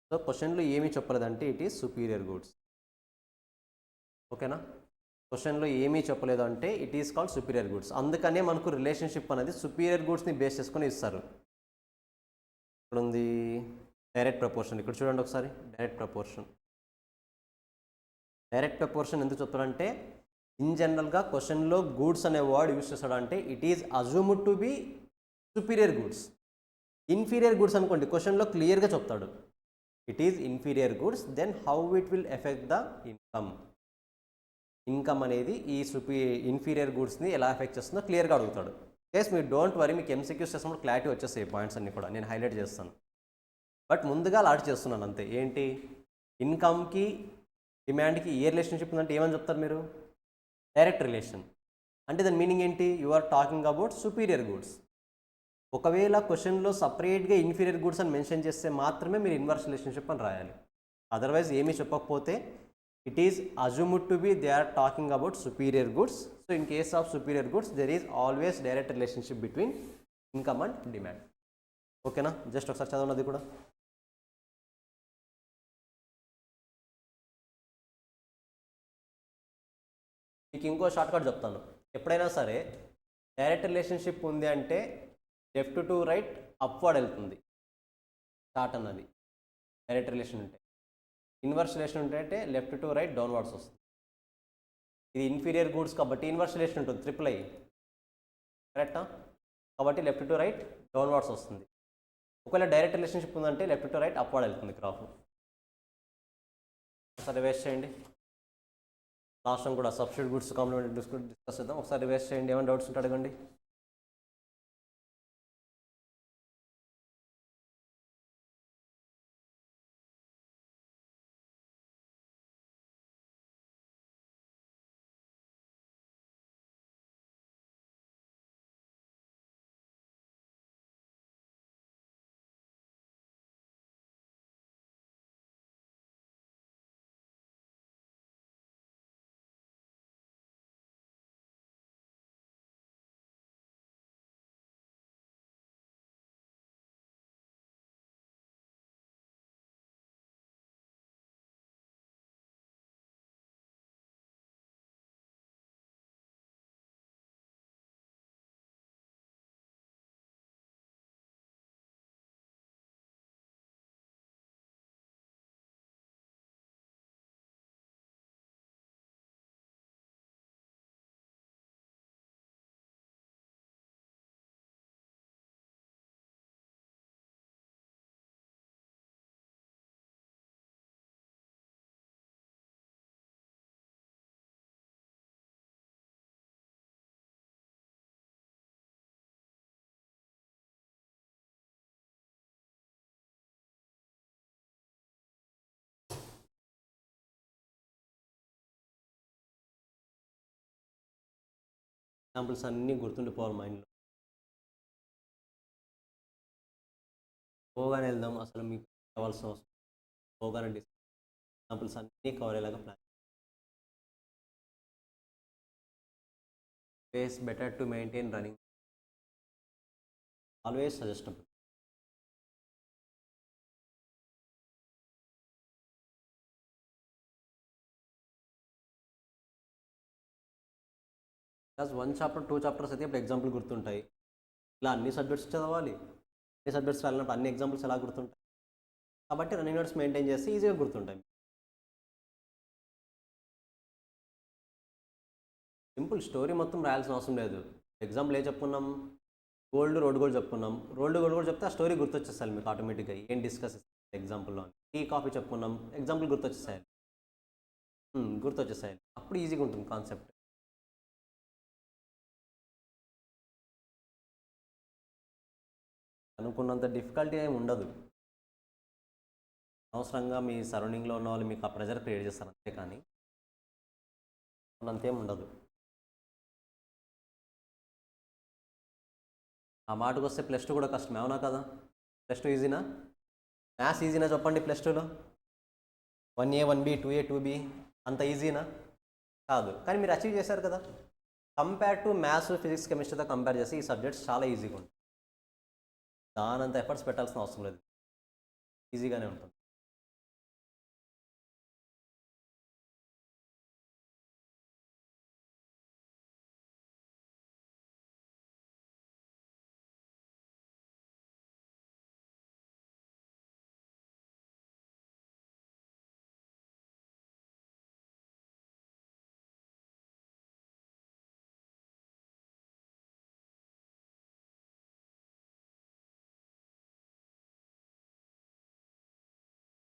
సో క్వశ్చన్లో ఏమీ చెప్పలేదంటే ఇట్ ఈస్ సుపీరియర్ గూడ్స్. ఓకేనా, క్వశ్చన్లో ఏమీ చెప్పలేదు అంటే it is called superior goods. అందుకనే మనకు రిలేషన్షిప్ అనేది సుపీరియర్ గూడ్స్ని బేస్ చేసుకొని ఇస్తారు. ఇక్కడ ఉంది డైరెక్ట్ ప్రపోర్షన్. ఇక్కడ చూడండి ఒకసారి డైరెక్ట్ ప్రపోర్షన్. డైరెక్ట్ ప్రపోర్షన్ ఎందుకు చెప్తాడంటే ఇన్ జనరల్గా క్వశ్చన్లో గూడ్స్ అనే వర్డ్ యూస్ చేస్తాడంటే it is assumed to be superior goods. Inferior goods అనుకోండి క్వశ్చన్లో క్లియర్గా చెప్తాడు it is inferior goods, then how it will effect the income. Income అనేది ఈ ఇన్ఫీరియర్ గూడ్స్ని ఎలా ఎఫెక్ట్ చేస్తుందో క్లియర్గా అడుగుతాడు. కేస్ మీరు డోంట్ వరీ, మీకు ఎంసీక్యూస్ చేసినప్పుడు క్లారిటీ వచ్చేస్తాయి పాయింట్స్ అన్ని కూడా నేను హైలైట్ చేస్తాను. బట్ ముందుగా లాట్ చేస్తున్నాను అంతే. ఏంటి ఇన్కమ్కి డిమాండ్కి ఏ రిలేషన్షిప్ ఉందంటే ఏమని చెప్తారు మీరు? Direct relation. అంటే దాని మీనింగ్ ఏంటి? You are talking about superior goods. ఒకవేళ క్వశ్చన్లో సపరేట్గా ఇన్ఫీరియర్ గూడ్స్ అని మెన్షన్ చేస్తే మాత్రమే మీరు ఇన్వర్స్ రిలేషన్షిప్ అని రాయాలి. అదర్వైజ్ ఏమీ చెప్పకపోతే it is assumed to be they are talking about superior goods. So in case of superior goods there is always direct relationship between income and demand. ఓకేనా? Just ఒకసారి చదవనది కూడా. మీకు ఇంకో షార్ట్కట్ చెప్తాను. ఎప్పుడైనా సరే డైరెక్ట్ రిలేషన్షిప్ ఉంది అంటే లెఫ్ట్ టు రైట్ అప్వర్డ్ వెళ్తుంది చార్ట్ అన్నది డైరెక్ట్ రిలేషన్ ఉంటే. ఇన్వర్స్ రిలేషన్ ఉంటే లెఫ్ట్ టు రైట్ డౌన్వర్డ్స్ వస్తుంది. ఇది ఇన్ఫీరియర్ గూడ్స్ కాబట్టి ఇన్వర్స్ రిలేషన్ ఉంటుంది, ట్రిపుల్ ఐ కరెక్టా? కాబట్టి లెఫ్ట్ టు రైట్ డౌన్వర్డ్స్ వస్తుంది. ఒకవేళ డైరెక్ట్ రిలేషన్షిప్ ఉందంటే లెఫ్ట్ టు రైట్ అప్వర్డ్ వెళ్తుంది గ్రాఫ్. ఒకసారి రివైజ్ చేయండి. లాస్ట్ టైం కూడా సబ్స్టిట్యూట్ గూడ్స్ కాంప్లిమెంటరీ డిస్కస్ చేద్దాం. ఒకసారి రివైజ్ చేయండి. ఏమైనా డౌట్స్ ఉంటే అడగండి. ఎగ్జాంపుల్స్ అన్నీ గుర్తుండిపోవాలి మైండ్లో. పోగానే వెళ్దాం, అసలు మీకు కావాల్సిన అవసరం పోగానే ఎగ్జాంపుల్స్ అన్నీ కవర్ అయ్యేలాగా plan. Ways better to maintain running, always suggestible. Class 1 chapter 2 chapters అయితే ఇప్పుడు ఎగ్జాంపుల్ గుర్తుంటాయి. ఇలా అన్ని సబ్జెక్ట్స్ చదవాలి. అన్ని సబ్జెక్ట్స్ వెళ్ళినప్పుడు అన్ని ఎగ్జాంపుల్స్ ఎలా గుర్తుంటాయి? కాబట్టి రన్నింగ్ నోట్స్ మెయింటైన్ చేస్తే ఈజీగా గుర్తుంటాయి. సింపుల్, స్టోరీ మొత్తం రాయాల్సిన అవసరం లేదు. ఎగ్జాంపుల్ ఏ చెప్పుకున్నాం? రోడ్ గోల్డ్ చెప్పుకున్నాం. రోల్డ్ గోల్డ్ కూడా చెప్తే ఆ స్టోరీ గుర్తొచ్చేస్తాయి మీకు ఆటోమేటిక్గా. ఏం డిస్కస్ ఎగ్జాంపుల్లో టీ కాఫీ చెప్పుకున్నాం, ఎగ్జాంపుల్ గుర్తొచ్చేసాయి. అప్పుడు ఈజీగా ఉంటుంది కాన్సెప్ట్. అనుకున్నంత డిఫికల్టీ ఏమి ఉండదు. అనవసరంగా మీ సరౌండింగ్లో ఉన్న వాళ్ళు మీకు ఆ ప్రెజర్ క్రియేట్ చేస్తారు అంతే, కానీ అంతేం ఉండదు. ఆ మాటకు వస్తే +2 కూడా కష్టమే, అవునా కదా? +2 ఈజీనా? మ్యాథ్స్ ఈజీనా చెప్పండి? +2లో 1A 1B 2A 2B అంత ఈజీనా? కాదు. కానీ మీరు అచీవ్ చేశారు కదా. కంపేర్ టు మ్యాథ్స్, ఫిజిక్స్, కెమిస్ట్రీతో కంపేర్ చేసి ఈ సబ్జెక్ట్స్ చాలా ఈజీగా ఉంటాయి. దానంత ఎఫర్ట్స్ పెట్టాల్సిన అవసరం లేదు, ఈజీగానే ఉంటుంది.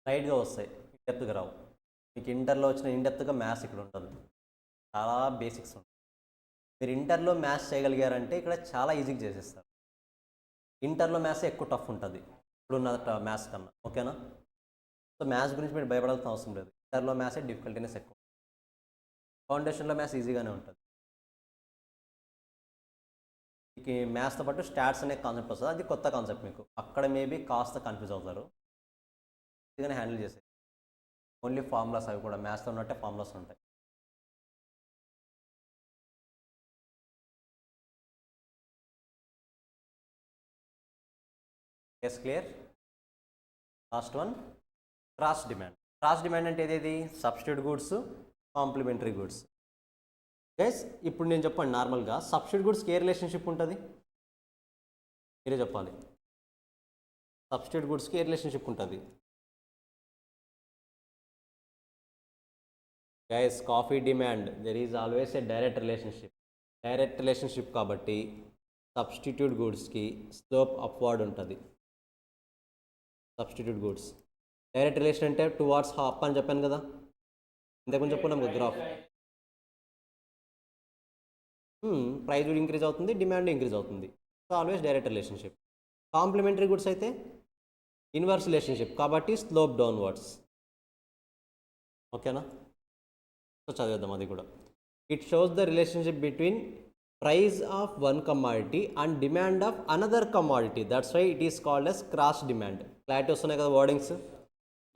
లైట్గా వస్తాయి, ఇన్డెప్త్గా రావు. మీకు ఇంటర్లో వచ్చిన ఇన్డెప్త్గా మ్యాథ్స్ ఇక్కడ ఉంటుంది, చాలా బేసిక్స్ ఉంటాయి. మీరు ఇంటర్లో మ్యాథ్స్ చేయగలిగారంటే ఇక్కడ చాలా ఈజీగా చేసేస్తారు. ఇంటర్లో మ్యాథ్స్ ఎక్కువ టఫ్ ఉంటుంది ఇప్పుడున్న మ్యాథ్స్ కన్నా, ఓకేనా? సో మ్యాథ్స్ గురించి మీరు భయపడాల్సిన అవసరం లేదు. ఇంటర్లో మ్యాథ్సే డిఫికల్టీనెస్ ఎక్కువ, ఫౌండేషన్లో మ్యాథ్స్ ఈజీగానే ఉంటుంది. మీకు మ్యాథ్స్తో పాటు స్టాట్స్ అనే కాన్సెప్ట్ వస్తుంది, అది కొత్త కాన్సెప్ట్. మీకు అక్కడ మేబీ కాస్త కన్ఫ్యూజ్ అవుతారు, ఈజీగానే హ్యాండిల్ చేసేది. ఓన్లీ ఫార్ములాస్, అవి కూడా మ్యాథ్స్లో ఉన్నట్టే ఫార్ములాస్ ఉంటాయి. Yes, clear. Last one, cross demand. Cross demand అంటే ఏదేది? Substitute goods, complementary goods. Guys ఇప్పుడు నేను చెప్పండి, నార్మల్గా సబ్స్టిట్యూట్ గూడ్స్కి ఏ రిలేషన్షిప్ ఉంటుంది మీరే చెప్పాలి. సబ్స్టిట్యూట్ గూడ్స్కి ఏ రిలేషన్షిప్ ఉంటుంది? Guys coffee demand, there is always a direct relationship. Direct relationship కాబట్టి సబ్స్టిట్యూట్ గూడ్స్కి స్లోప్ అప్వర్డ్ ఉంటుంది. సబ్స్టిట్యూట్ గూడ్స్ డైరెక్ట్ రిలేషన్ అంటే టువార్డ్స్ అప్ అని చెప్పాను కదా, ఇంతకుముందు చెప్పుకున్నాం కదా గ్రాఫ్. ప్రైస్ ఇంక్రీజ్ అవుతుంది, డిమాండ్ ఇంక్రీజ్ అవుతుంది. So always direct relationship. Complementary goods అయితే ఇన్వర్స్ రిలేషన్షిప్ కాబట్టి స్లోప్ డౌన్వర్డ్స్, ఓకేనా? సో చదివేద్దాం అది కూడా. It shows the relationship between price of one commodity and demand of another commodity, that's why it is called as cross demand. Clarity వస్తున్నాయి కదా wordings?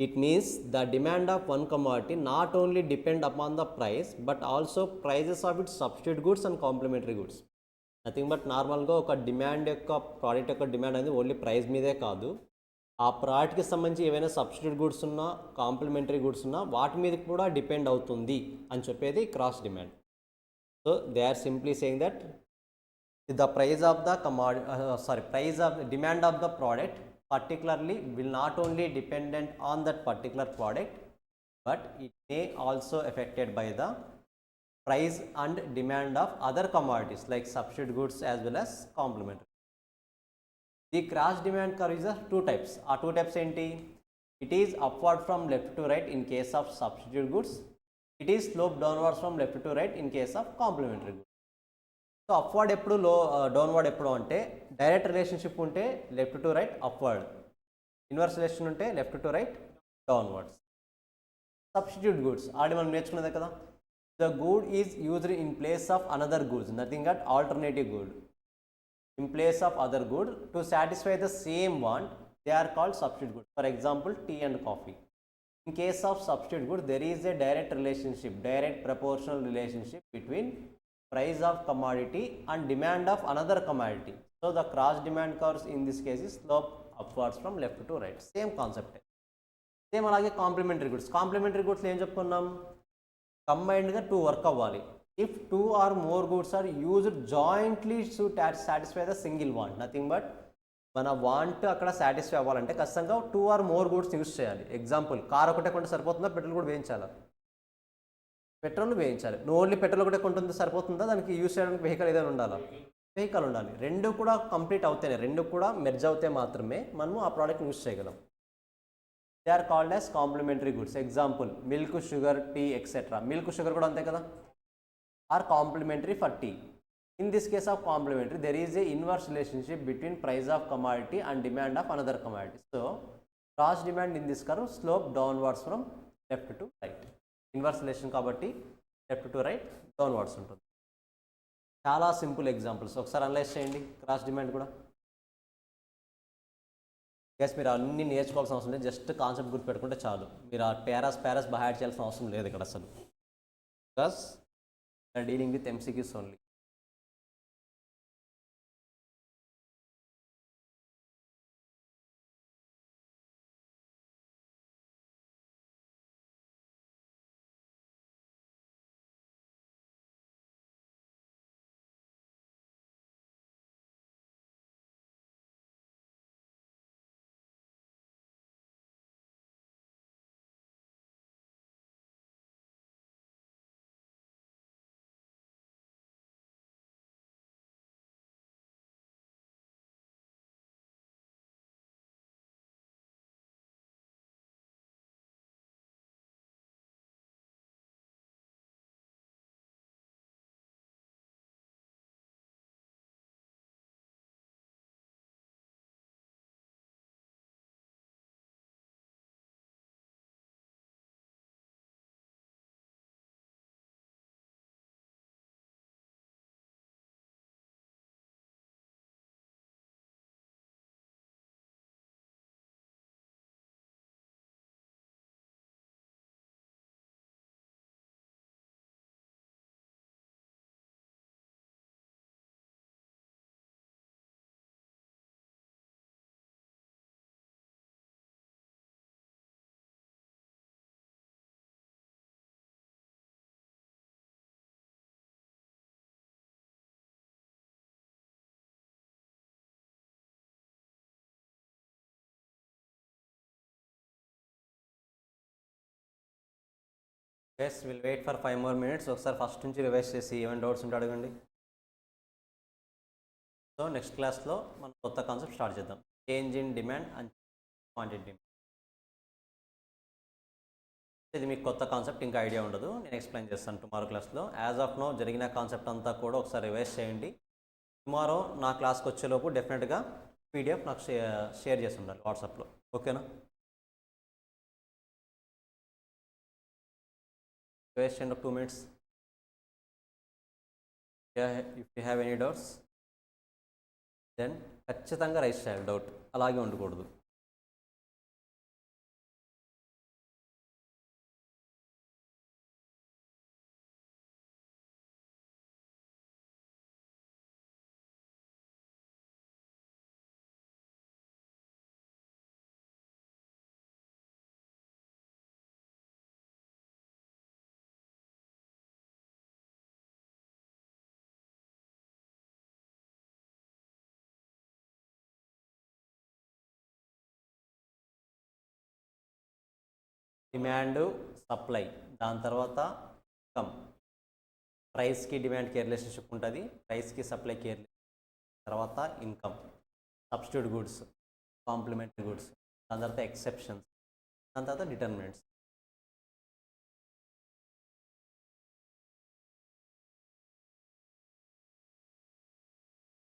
It means the demand of one commodity not only depend upon the price but also prices of its substitute goods and complementary goods. Nothing but నార్మల్గా ఒక demand యొక్క product యొక్క demand అనేది only price మీదే కాదు, ఆ ప్రోడక్ట్కి సంబంధించి ఏవైనా సబ్స్టిట్యూట్ గూడ్స్ ఉన్నా, కాంప్లిమెంటరీ గూడ్స్ ఉన్నా వాటి మీద కూడా డిపెండ్ అవుతుంది అని చెప్పేది cross demand. So they are simply saying that the price of the price of demand of the product particularly will not only dependent on that particular product but it may also affected by the price and demand of other commodities like substitute goods as well as complementary. The cross demand curve is of two types. Are two types enti? It is upward from left to right in case of substitute goods, it is slope downwards from left to right in case of complementary goods. So upward ఎప్పుడు, downward ఎప్పుడు అంటే direct relationship ఉంటే left to right upward, inverse relation ఉంటే left to right downwards. Substitute goods already మనం నేర్చుకున్నదే కదా. The good is used in place of another goods, nothing but alternative good in place of other good to satisfy the same want, they are called substitute goods. For example tea and coffee. In case of substitute goods, there is a direct relationship, direct proportional relationship between price of commodity and demand of another commodity. So the cross demand curves in this case is slope upwards from left to right. Same concept. Same alage complementary goods. Complementary goods ఏం చెప్పుకున్నాం? కంబైన్డ్గా two work అవ్వాలి. If two or more goods are used jointly to satisfy the single want, nothing but మన want అక్కడ satisfy అవ్వాలంటే ఖచ్చితంగా two or more goods use చేయాలి. Example, car ఒకటే కొంటే సరిపోతుందా, పెట్రోల్ కూడా వేయించాలా? పెట్రోల్ వేయించాలి. నువ్వు ఓన్లీ పెట్రోల్ ఒకటే కొంటుంది సరిపోతుందా, దానికి యూస్ చేయడానికి వెహికల్ ఏదైనా ఉండాలా? వెహికల్ ఉండాలి. రెండు కూడా కంప్లీట్ అవుతేనే, రెండు కూడా మెర్జ్ అవుతే మాత్రమే మనము ఆ ప్రోడక్ట్ని యూస్ చేయగలం. They are called as complementary goods. Example milk, sugar, tea etcetera. Milk, sugar కూడా అంతే కదా, are complementary for tea. In this case of complementary, there is a inverse relationship between price of commodity and demand of another commodity. So cross demand in this curve slope downwards from left to right. Inverse relation kabatti left to right downwards ఉంటుంది. చాలా simple examples, ఒకసారి analyse చేయండి cross demand కూడా. Guys మీరు అన్ని నేర్చుకోవాల్సిన అవసరం లేదు, జస్ట్ కాన్సెప్ట్ గుర్తుపెట్టుకుంటే చాలు. మీరు ఆ పారాస్ బై హార్ట్ చేయాల్సిన అవసరం లేదు ఇక్కడ అసలు, because dealing with MCQs only. Yes will wait for 5 more minutes. ఒకసారి ఫస్ట్ నుంచి రివైజ్ చేసి ఏమైనా డౌట్స్ ఉంటే అడగండి. సో నెక్స్ట్ క్లాస్లో మనం కొత్త కాన్సెప్ట్ స్టార్ట్ చేద్దాం. Change in demand and quantity demand. ఇది మీకు కొత్త కాన్సెప్ట్, ఇంకా ఐడియా ఉండదు. నేను ఎక్స్ప్లెయిన్ చేస్తాను టుమారో క్లాస్లో. యాజ్ ఆఫ్ నో జరిగిన కాన్సెప్ట్ అంతా కూడా ఒకసారి రివైజ్ చేయండి. టుమారో నా క్లాస్కి వచ్చేలోపు డెఫినెట్గా పీడిఎఫ్ నాకు షేర్ చేసి ఉండాలి వాట్సాప్లో. ఓకేనా? రివైజ్ చేయండి ఒక 2 minutes. If you have any doubts then ఖచ్చితంగా రైజ్ చేయాలి. డౌట్ అలాగే ఉండకూడదు. డిమాండ్, సప్లై, దాని తర్వాత ఇన్కమ్. ప్రైస్కి డిమాండ్కి రిలేషన్షిప్ ఉంటుంది, ప్రైస్కి సప్లైకి తర్వాత income, substitute goods, complementary goods, దాని తర్వాత ఎక్సెప్షన్స్, దాని తర్వాత డిటర్మినెంట్స్.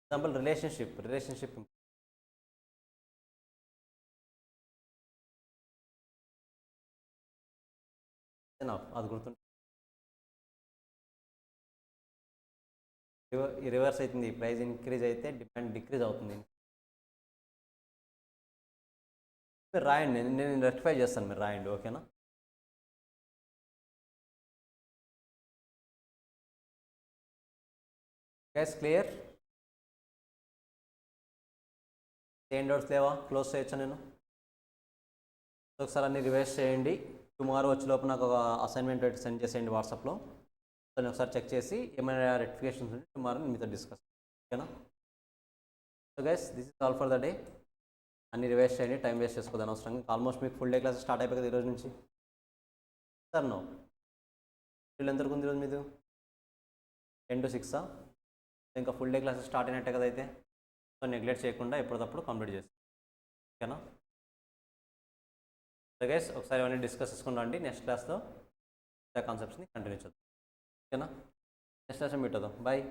ఎగ్జాంపుల్ రిలేషన్షిప్ అది గుర్తుంటుంది. రివర్స్ అవుతుంది, ప్రైస్ ఇంక్రీజ్ అయితే డిమాండ్ డిక్రీజ్ అవుతుంది. మీరు రాయండి, నేను రెక్టిఫై చేస్తాను, మీరు రాయండి. ఓకేనా? Guys clear? ఏం డౌట్స్ లేవా? క్లోజ్ చేయొచ్చా నేను? ఒకసారి అన్ని రివైజ్ చేయండి. టుమారో వచ్చేలోపు నాకు ఒక అసైన్మెంట్ సెండ్ చేసేయండి వాట్సాప్లో. దాన్ని ఒకసారి చెక్ చేసి ఏమైనా రెక్టిఫికేషన్స్ ఉంటే టుమారో మీతో డిస్కస్. ఓకేనా? So guys this is all for the day. అన్ని రివైజ్ చేయండి, టైం వేస్ట్ చేసుకోవద్దు అనవసరంగా. ఆల్మోస్ట్ మీకు ఫుల్ డే క్లాస్ స్టార్ట్ అయిపోయి కదా ఈరోజు నుంచి. సార్ నో వీళ్ళు ఎంతవరకు ఉంది ఈరోజు మీది? 10 to 6. ఇంకా ఫుల్ డే క్లాసెస్ స్టార్ట్ అయినట్టే కదా అయితే. సో నెగ్లెక్ట్ చేయకుండా ఎప్పటికప్పుడు కంప్లీట్ చేస్తాం. ఓకేనా? సో గైస్ ఒకసారి ఇవన్నీ డిస్కస్ చేసుకుంటాం. నెక్స్ట్ క్లాస్లో కాన్సెప్ట్స్ని కంటిన్యూ చేద్దాం. ఓకేనా? నెక్స్ట్ క్లాస్లో మీట్ అవుదాం. బాయ్.